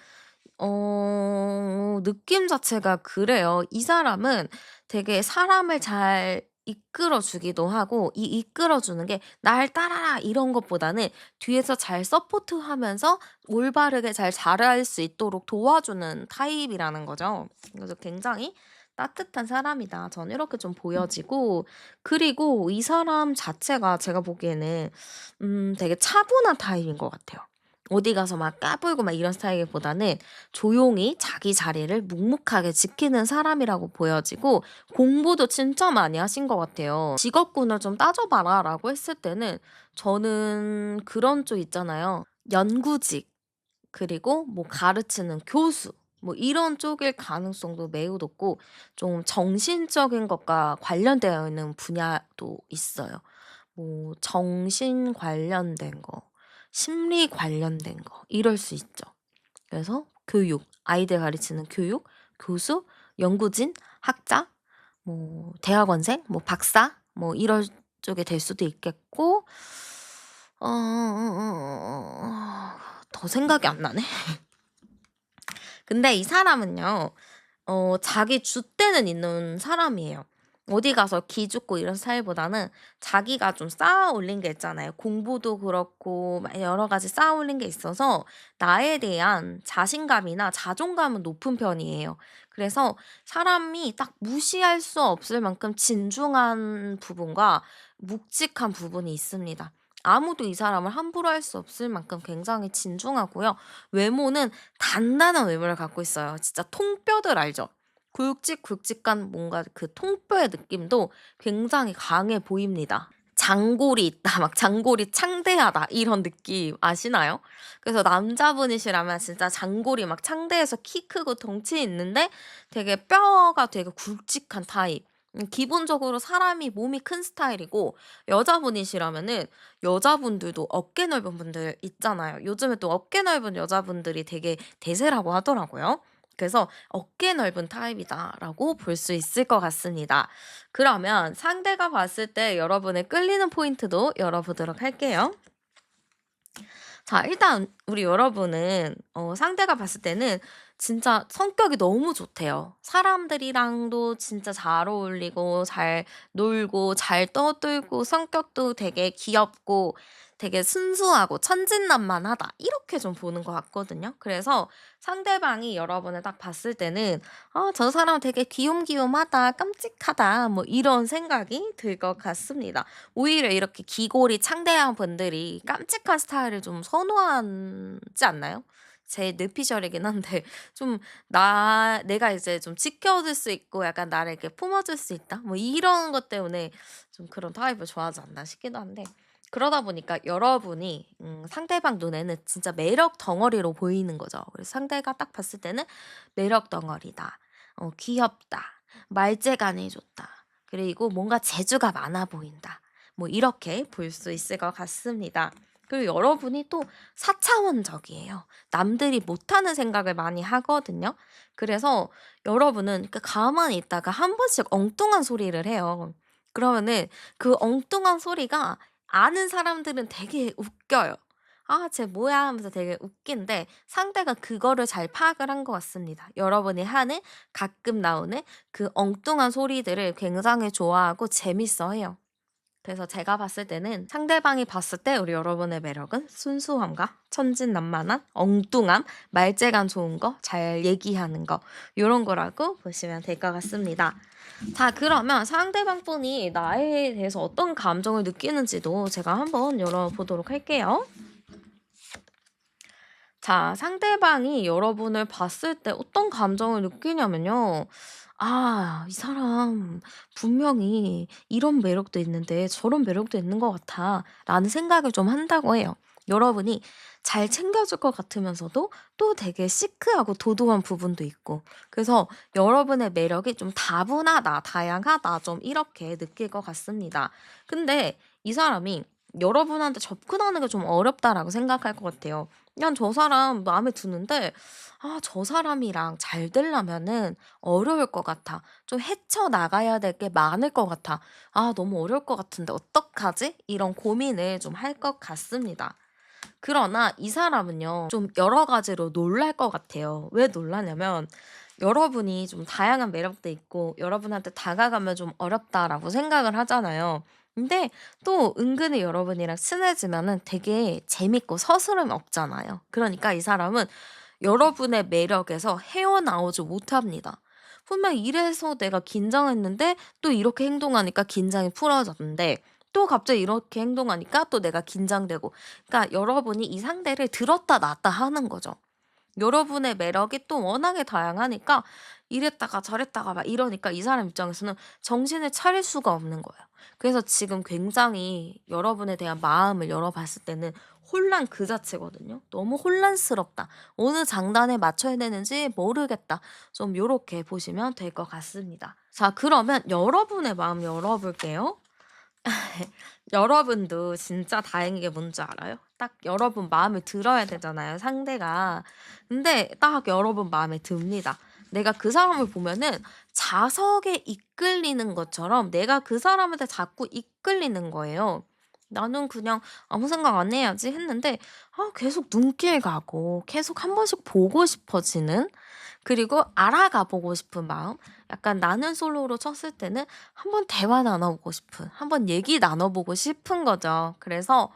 느낌 자체가 그래요. 이 사람은 되게 사람을 잘 이끌어 주기도 하고, 이 이끌어 주는 게 "날 따라라." 이런 것보다는 뒤에서 잘 서포트하면서 올바르게 잘 자랄 수 있도록 도와주는 타입이라는 거죠. 그래서 굉장히 따뜻한 사람이다. 저는 이렇게 좀 보여지고, 그리고 이 사람 자체가 제가 보기에는 되게 차분한 타입인 것 같아요. 어디 가서 막 까불고 막 이런 스타일보다는 조용히 자기 자리를 묵묵하게 지키는 사람이라고 보여지고, 공부도 진짜 많이 하신 것 같아요. "직업군을 좀 따져 봐라."라고 했을 때는 저는 그런 쪽 있잖아요. 연구직, 그리고 뭐 가르치는 교수, 뭐 이런 쪽일 가능성도 매우 높고, 좀 정신적인 것과 관련되어 있는 분야도 있어요. 뭐 정신 관련된 거, 심리 관련된 거 이럴 수 있죠. 그래서 교육, 아이들 가르치는 교육, 교수, 연구진, 학자, 뭐 대학원생, 뭐 박사, 뭐 이럴 쪽에 될 수도 있겠고, 더 생각이 안 나네. 근데 이 사람은요. 자기 줏대는 있는 사람이에요. 어디 가서 기죽고 이런 스타일보다는 자기가 좀 쌓아 올린 게 있잖아요. 공부도 그렇고 막 여러 가지 쌓아 올린 게 있어서 나에 대한 자신감이나 자존감은 높은 편이에요. 그래서 사람이 딱 무시할 수 없을 만큼 진중한 부분과 묵직한 부분이 있습니다. 아무도 이 사람을 함부로 할 수 없을 만큼 굉장히 진중하고요. 외모는 단단한 외모를 갖고 있어요. 진짜 통뼈들 알죠? 굵직굵직한 뭔가 그 통뼈의 느낌도 굉장히 강해 보입니다. 장골이 있다, 막 장골이 창대하다 이런 느낌 아시나요? 그래서 남자분이시라면 진짜 장골이 막 창대해서 키 크고 덩치 있는데 되게 뼈가 되게 굵직한 타입. 기본적으로 사람이 몸이 큰 스타일이고 여자분이시라면은 여자분들도 어깨 넓은 분들 있잖아요. 요즘에 또 어깨 넓은 여자분들이 되게 대세라고 하더라고요. 그래서 '어깨 넓은 타입이다.'라고 볼 수 있을 것 같습니다. 그러면 상대가 봤을 때 여러분의 끌리는 포인트도 열어보도록 할게요. 자, 일단 우리 여러분은 상대가 봤을 때는 진짜 성격이 너무 좋대요. 사람들이랑도 진짜 잘 어울리고 잘 놀고 잘 떠들고 성격도 되게 귀엽고 되게 순수하고 천진난만하다. 이렇게 좀 보는 것 같거든요. 그래서 상대방이 여러분을 딱 봤을 때는 '아 저 사람 되게 귀욤귀욤하다. 깜찍하다.' 뭐 이런 생각이 들 것 같습니다. 오히려 이렇게 기골이 창대한 분들이 깜찍한 스타일을 좀 선호하지 않나요? 제 뇌피셜이긴 한데 좀 나 내가 이제 좀 지켜줄 수 있고 약간 나를 이렇게 품어줄 수 있다? 뭐 이런 것 때문에 좀 그런 타입을 좋아하지 않나 싶기도 한데 그러다 보니까 여러분이 상대방 눈에는 진짜 매력 덩어리로 보이는 거죠. 그래서 상대가 딱 봤을 때는 '매력 덩어리다. 귀엽다. 말재간이 좋다. 그리고 뭔가 재주가 많아 보인다.' 뭐 이렇게 볼 수 있을 것 같습니다. 그리고 여러분이 또 사차원적이에요. 남들이 못하는 생각을 많이 하거든요. 그래서 여러분은 그 가만히 있다가 한 번씩 엉뚱한 소리를 해요. 그러면은 그 엉뚱한 소리가 아는 사람들은 되게 웃겨요. '아 쟤 뭐야.' 하면서 되게 웃긴데 상대가 그거를 잘 파악을 한 것 같습니다. 여러분이 하는 가끔 나오는 그 엉뚱한 소리들을 굉장히 좋아하고 재밌어해요. 그래서 제가 봤을 때는 상대방이 봤을 때 우리 여러분의 매력은 순수함과 천진난만한 엉뚱함, 말재간 좋은 거, 잘 얘기하는 거 요런 거라고 보시면 될 것 같습니다. 자, 그러면 상대방 분이 나에 대해서 어떤 감정을 느끼는지도 제가 한번 열어보도록 할게요. 자, 상대방이 여러분을 봤을 때 어떤 감정을 느끼냐면요. '아 이 사람 분명히 이런 매력도 있는데 저런 매력도 있는 것 같아.'라는 생각을 좀 한다고 해요. 여러분이 잘 챙겨줄 것 같으면서도 또 되게 시크하고 도도한 부분도 있고 그래서 여러분의 매력이 좀 다분하다, 다양하다 좀 이렇게 느낄 것 같습니다. 근데 이 사람이 여러분한테 접근하는 게 좀 어렵다라고 생각할 것 같아요. '난 저 사람 마음에 드는데 아 저 사람이랑 잘 되려면은 어려울 것 같아. 좀 헤쳐나가야 될 게 많을 것 같아. 아 너무 어려울 것 같은데 어떡하지?' 이런 고민을 좀 할 것 같습니다. 그러나 이 사람은요. 좀 여러 가지로 놀랄 것 같아요. 왜 놀라냐면 여러분이 좀 다양한 매력도 있고 여러분한테 다가가면 좀 어렵다라고 생각을 하잖아요. 근데 또 은근히 여러분이랑 친해지면은 되게 재밌고 서스름이 없잖아요. 그러니까 이 사람은 여러분의 매력에서 헤어나오지 못합니다. 분명 이래서 내가 긴장했는데 또 이렇게 행동하니까 긴장이 풀어졌는데 또 갑자기 이렇게 행동하니까 또 내가 긴장되고 그러니까 여러분이 이 상대를 들었다 놨다 하는 거죠. 여러분의 매력이 또 워낙에 다양하니까 이랬다가 저랬다가 막 이러니까 이 사람 입장에서는 정신을 차릴 수가 없는 거예요. 그래서 지금 굉장히 여러분에 대한 마음을 열어봤을 때는 혼란 그 자체거든요. 너무 혼란스럽다. 어느 장단에 맞춰야 되는지 모르겠다. 좀 요렇게 보시면 될 것 같습니다. 자, 그러면 여러분의 마음 열어볼게요. 여러분도 진짜 다행인 게 뭔지 알아요? 딱 여러분 마음에 들어야 되잖아요, 상대가. 근데 딱 여러분 마음에 듭니다. 내가 그 사람을 보면은 자석에 이끌리는 것처럼 내가 그 사람한테 자꾸 이끌리는 거예요. 나는 그냥 아무 생각 안 해야지 했는데 계속 눈길 가고 계속 한 번씩 보고 싶어지는, 그리고 알아가 보고 싶은 마음. 약간 나는 솔로로 쳤을 때는 한번 대화 나눠 보고 싶은, 한번 얘기 나눠 보고 싶은 거죠. 그래서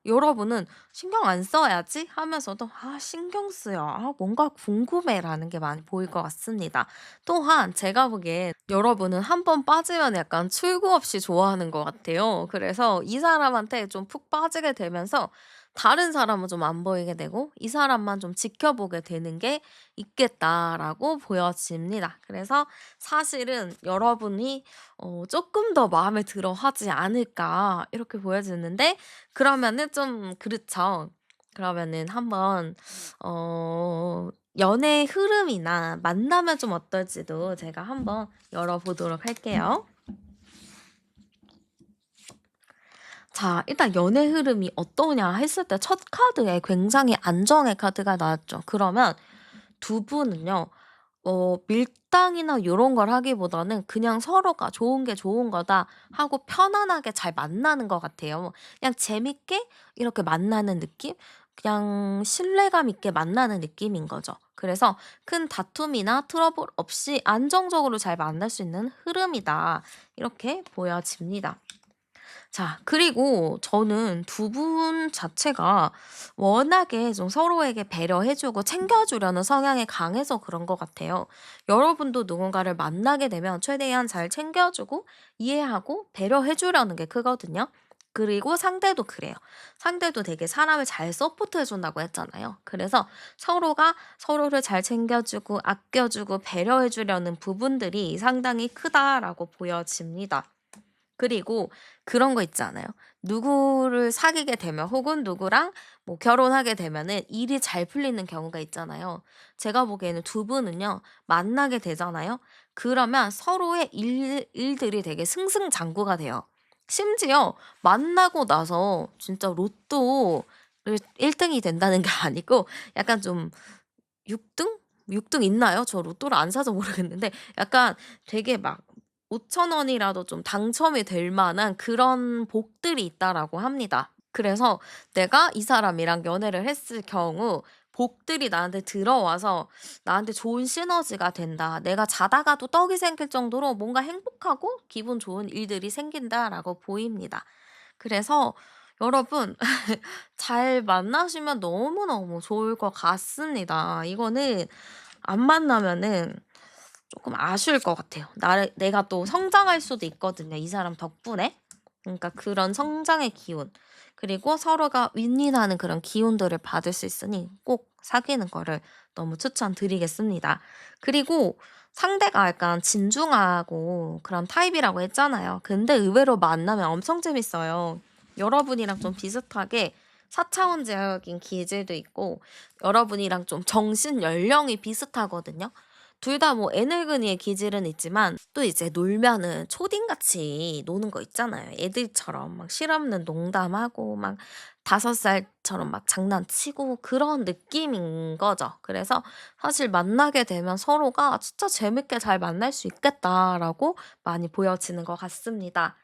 여러분은 '신경 안 써야지.' 하면서도 '아 신경 쓰여. 아 뭔가 궁금해.'라는 게 많이 보일 것 같습니다. 또한 제가 보기엔 여러분은 한 번 빠지면 약간 출구 없이 좋아하는 것 같아요. 그래서 이 사람한테 좀 푹 빠지게 되면서 다른 사람은 좀 안 보이게 되고 '이 사람만 좀 지켜보게 되는 게 있겠다.'라고 보여집니다. 그래서 사실은 여러분이 쪼끔 더 마음에 들어 하지 않을까 이렇게 보여지는데, 그러면은 좀 그렇죠. 그러면은 한번 연애의 흐름이나 만나면 좀 어떨지도 제가 한번 열어 보도록 할게요. 자, 일단 연애 흐름이 어떠냐 했을 때 첫 카드에 굉장히 안정의 카드가 나왔죠. 그러면 두 분은요. 밀당이나 요런 걸 하기보다는 그냥 서로가 '좋은 게 좋은 거다.' 하고 편안하게 잘 만나는 것 같아요. 그냥 재밌게 이렇게 만나는 느낌? 그냥 신뢰감 있게 만나는 느낌인 거죠. 그래서 큰 다툼이나 트러블 없이 안정적으로 잘 만날 수 있는 흐름이다. 이렇게 보여집니다. 자, 그리고 저는 두 분 자체가 워낙에 좀 서로에게 배려해 주고 챙겨 주려는 성향이 강해서 그런 것 같아요. 여러분도 누군가를 만나게 되면 최대한 잘 챙겨 주고 이해하고 배려해 주려는 게 크거든요. 그리고 상대도 그래요. 상대도 되게 사람을 잘 서포트해 준다고 했잖아요. 그래서 서로가 서로를 잘 챙겨 주고 아껴 주고 배려해 주려는 부분들이 상당히 크다라고 보여집니다. 그리고 그런 거 있잖아요. 누구를 사귀게 되면 혹은 누구랑 뭐 결혼하게 되면은 일이 잘 풀리는 경우가 있잖아요. 제가 보기에는 두 분은요, 만나게 되잖아요. 그러면 서로의 일들이 되게 승승장구가 돼요. 심지어 만나고 나서 진짜 로또를 1 등이 된다는 게 아니고 약간 좀 6 등? 6등 있나요? 저 로또를 안 사서 모르겠는데 약간 되게 막 5천 원이라도 좀 당첨이 될 만한 그런 복들이 있다라고 합니다. 그래서 내가 이 사람이랑 연애를 했을 경우 복들이 나한테 들어와서 나한테 좋은 시너지가 된다. 내가 자다가도 떡이 생길 정도로 뭔가 행복하고 기분 좋은 일들이 생긴다라고 보입니다. 그래서 여러분 잘 만나시면 너무너무 좋을 것 같습니다. 이거는 안 만나면은 조금 아쉬울 것 같아요. 나를 내가 또 성장할 수도 있거든요, 이 사람 덕분에. 그러니까 그런 성장의 기운, 그리고 서로가 윈윈하는 그런 기운들을 받을 수 있으니 꼭 사귀는 거를 너무 추천드리겠습니다. 그리고 상대가 약간 진중하고 그런 타입이라고 했잖아요. 근데 의외로 만나면 엄청 재밌어요. 여러분이랑 좀 비슷하게 4차원적인 기질도 있고 여러분이랑 좀 정신 연령이 비슷하거든요. 둘 다 뭐 에너그니의 기질은 있지만 또 이제 놀면은 초딩같이 노는 거 있잖아요. 애들처럼 막 실없는 농담하고 막 5살처럼 막 장난치고 그런 느낌인 거죠. 그래서 사실 만나게 되면 서로가 '진짜 재밌게 잘 만날 수 있겠다.'라고 많이 보여지는 것 같습니다.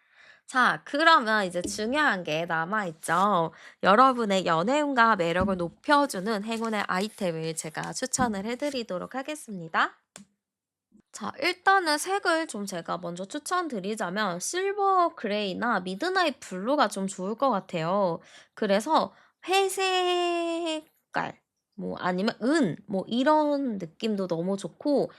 자, 그러면 이제 중요한 게 남아 있죠. 여러분의 연애운과 매력을 높여주는 행운의 아이템을 제가 추천을 해 드리도록 하겠습니다. 자, 일단은 색을 좀 제가 먼저 추천드리자면 실버 그레이나 미드나잇 블루가 좀 좋을 것 같아요. 그래서 회색깔 뭐 아니면 뭐 이런 느낌도 너무 좋고,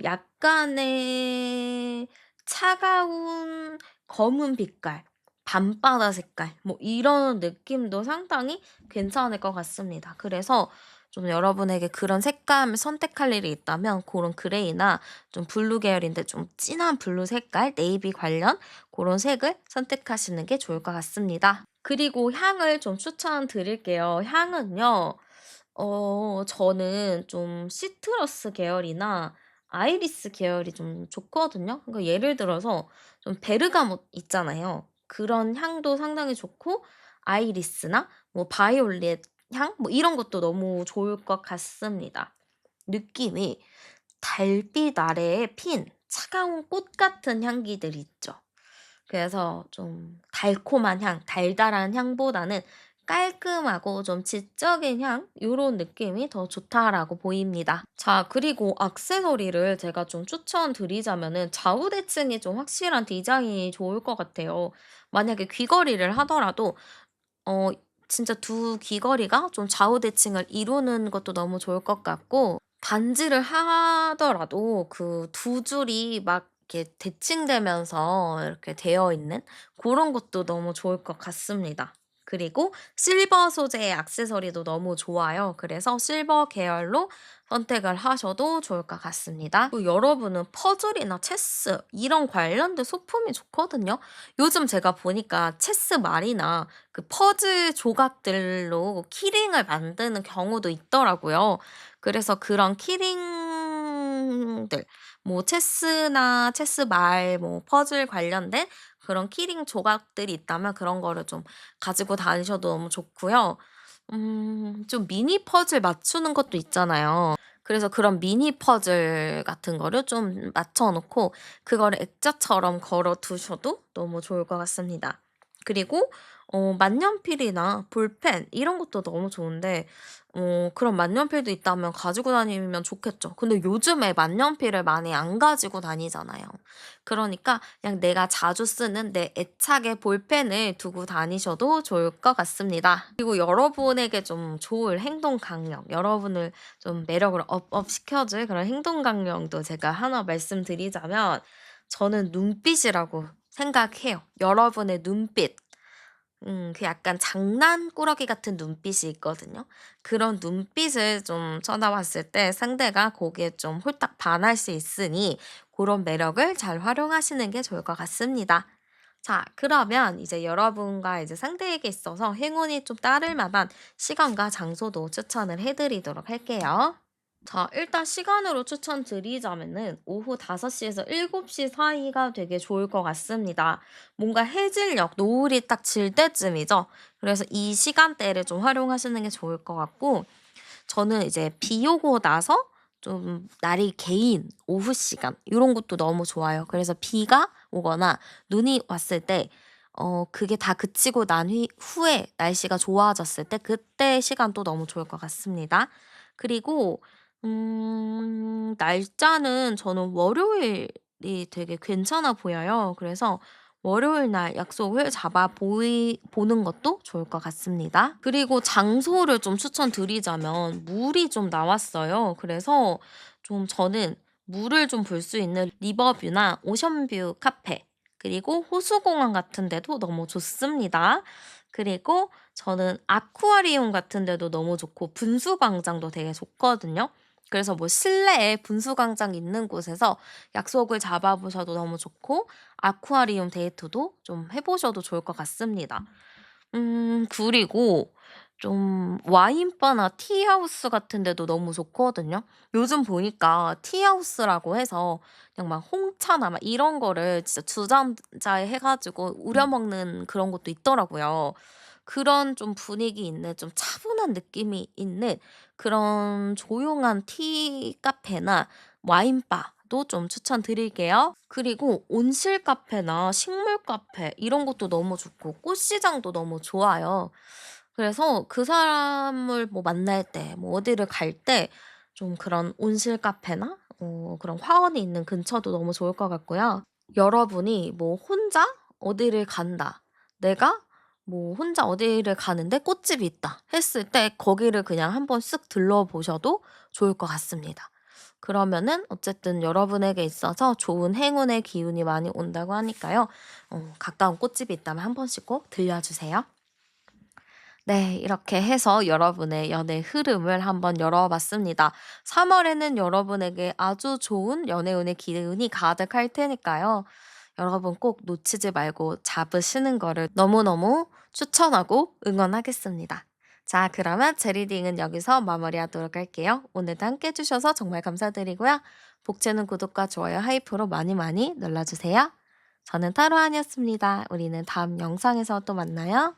약간의 차가운 검은 빛깔, 밤바다 색깔 뭐 이런 느낌도 상당히 괜찮을 것 같습니다. 그래서 좀 여러분에게 그런 색감을 선택할 일이 있다면 그런 그레이나 좀 블루 계열인데 좀 진한 블루 색깔, 네이비 관련 그런 색을 선택하시는 게 좋을 것 같습니다. 그리고 향을 좀 추천드릴게요. 향은요. 저는 좀 시트러스 계열이나 아이리스 계열이 좀 좋거든요. 그러니까 예를 들어서 좀 베르가못 있잖아요. 그런 향도 상당히 좋고 아이리스나 뭐 바이올렛 향 뭐 이런 것도 너무 좋을 것 같습니다. 느낌이 달빛 아래에 핀 차가운 꽃 같은 향기들 있죠. 그래서 좀 달콤한 향, 달달한 향보다는 깔끔하고 좀 지적인 향 요런 느낌이 더 좋다라고 보입니다. 자, 그리고 액세서리를 제가 좀 추천드리자면은 좌우 대칭이 좀 확실한 디자인이 좋을 것 같아요. 만약에 귀걸이를 하더라도 어 진짜 두 귀걸이가 좀 좌우 대칭을 이루는 것도 너무 좋을 것 같고, 반지를 하더라도 그 두 줄이 막 이렇게 대칭되면서 이렇게 되어 있는 그런 것도 너무 좋을 것 같습니다. 그리고 실버 소재의 액세서리도 너무 좋아요. 그래서 실버 계열로 선택을 하셔도 좋을 것 같습니다. 또 여러분은 퍼즐이나 체스 이런 관련된 소품이 좋거든요. 요즘 제가 보니까 체스 말이나 그 퍼즐 조각들로 키링을 만드는 경우도 있더라고요. 그래서 그런 키링들, 뭐 체스나 체스 말, 뭐 퍼즐 관련된 그런 키링 조각들이 있다면 그런 거를 좀 가지고 다니셔도 너무 좋고요. 좀 미니 퍼즐 맞추는 것도 있잖아요. 그래서 그런 미니 퍼즐 같은 거를 좀 맞춰 놓고 그거를 액자처럼 걸어 두셔도 너무 좋을 것 같습니다. 그리고 만년필이나 볼펜 이런 것도 너무 좋은데, 그런 만년필도 있다면 가지고 다니면 좋겠죠. 근데 요즘에 만년필을 많이 안 가지고 다니잖아요. 그러니까 그냥 내가 자주 쓰는 내 애착의 볼펜을 두고 다니셔도 좋을 것 같습니다. 그리고 여러분에게 좀 좋을 행동 강령, 여러분을 좀 매력을 업업 시켜줄 그런 행동 강령도 제가 하나 말씀드리자면, 저는 눈빛이라고 생각해요. 여러분의 눈빛. 그 약간 장난꾸러기 같은 눈빛이 있거든요. 그런 눈빛을 좀 쳐다봤을 때 상대가 거기에 좀 홀딱 반할 수 있으니 그런 매력을 잘 활용하시는 게 좋을 것 같습니다. 자, 그러면 이제 여러분과 이제 상대에게 있어서 행운이 좀 따를 만한 시간과 장소도 추천을 해 드리도록 할게요. 자, 일단 시간으로 추천드리자면은 오후 5시 에서 7시 사이가 되게 좋을 것 같습니다. 뭔가 해질녘, 노을이 딱 질 때쯤이죠. 그래서 이 시간대를 좀 활용하시는 게 좋을 것 같고, 저는 이제 비 오고 나서 좀 날이 개인 오후 시간 요런 것도 너무 좋아요. 그래서 비가 오거나 눈이 왔을 때 그게 다 그치고 난 후에 날씨가 좋아졌을 때 그때 시간도 너무 좋을 것 같습니다. 그리고 날짜는 저는 월요일이 되게 괜찮아 보여요. 그래서 월요일 날 약속을 잡아 보이 보는 것도 좋을 것 같습니다. 그리고 장소를 좀 추천드리자면 물이 좀 나왔어요. 그래서 좀 저는 물을 좀 볼 수 있는 리버뷰나 오션뷰 카페, 그리고 호수공원 같은 데도 너무 좋습니다. 그리고 저는 아쿠아리움 같은 데도 너무 좋고 분수광장도 되게 좋거든요. 그래서 뭐 실내에 분수광장 있는 곳에서 약속을 잡아 보셔도 너무 좋고, 아쿠아리움 데이트도 좀 해 보셔도 좋을 것 같습니다. 그리고 좀 와인바나 티하우스 같은 데도 너무 좋거든요. 요즘 보니까 티하우스라고 해서 그냥 막 홍차나 막 이런 거를 진짜 주전자에 해 가지고 우려 먹는 그런 것도 있더라고요. 그런 좀 분위기 있는 좀 차분한 느낌이 있는 그런 조용한 티 카페나 와인바도 좀 추천드릴게요. 그리고 온실 카페나 식물 카페 이런 것도 너무 좋고 꽃시장도 너무 좋아요. 그래서 그 사람을 뭐 만날 때 뭐 어디를 갈 때 좀 그런 온실 카페나 그런 화원이 있는 근처도 너무 좋을 것 같고요. 여러분이 뭐 혼자 어디를 간다. 내가 뭐 혼자 어디를 가는데 꽃집이 있다 했을 때 거기를 그냥 한번 쓱 들러보셔도 좋을 것 같습니다. 그러면은 어쨌든 여러분에게 있어서 좋은 행운의 기운이 많이 온다고 하니까요. 가까운 꽃집이 있다면 한 번씩 꼭 들려주세요. 네, 이렇게 해서 여러분의 연애 흐름을 한번 열어봤습니다. 3월에는 여러분에게 아주 좋은 연애운의 기운이 가득할 테니까요. 여러분 꼭 놓치지 말고 잡으시는 거를 너무너무 추천하고 응원하겠습니다. 자, 그러면 제 리딩은 여기서 마무리하도록 할게요. 오늘도 함께 해주셔서 정말 감사드리고요. 복채는 구독과 좋아요, 하이프로 많이 많이 눌러주세요. 저는 타로안이었습니다. 우리는 다음 영상에서 또 만나요.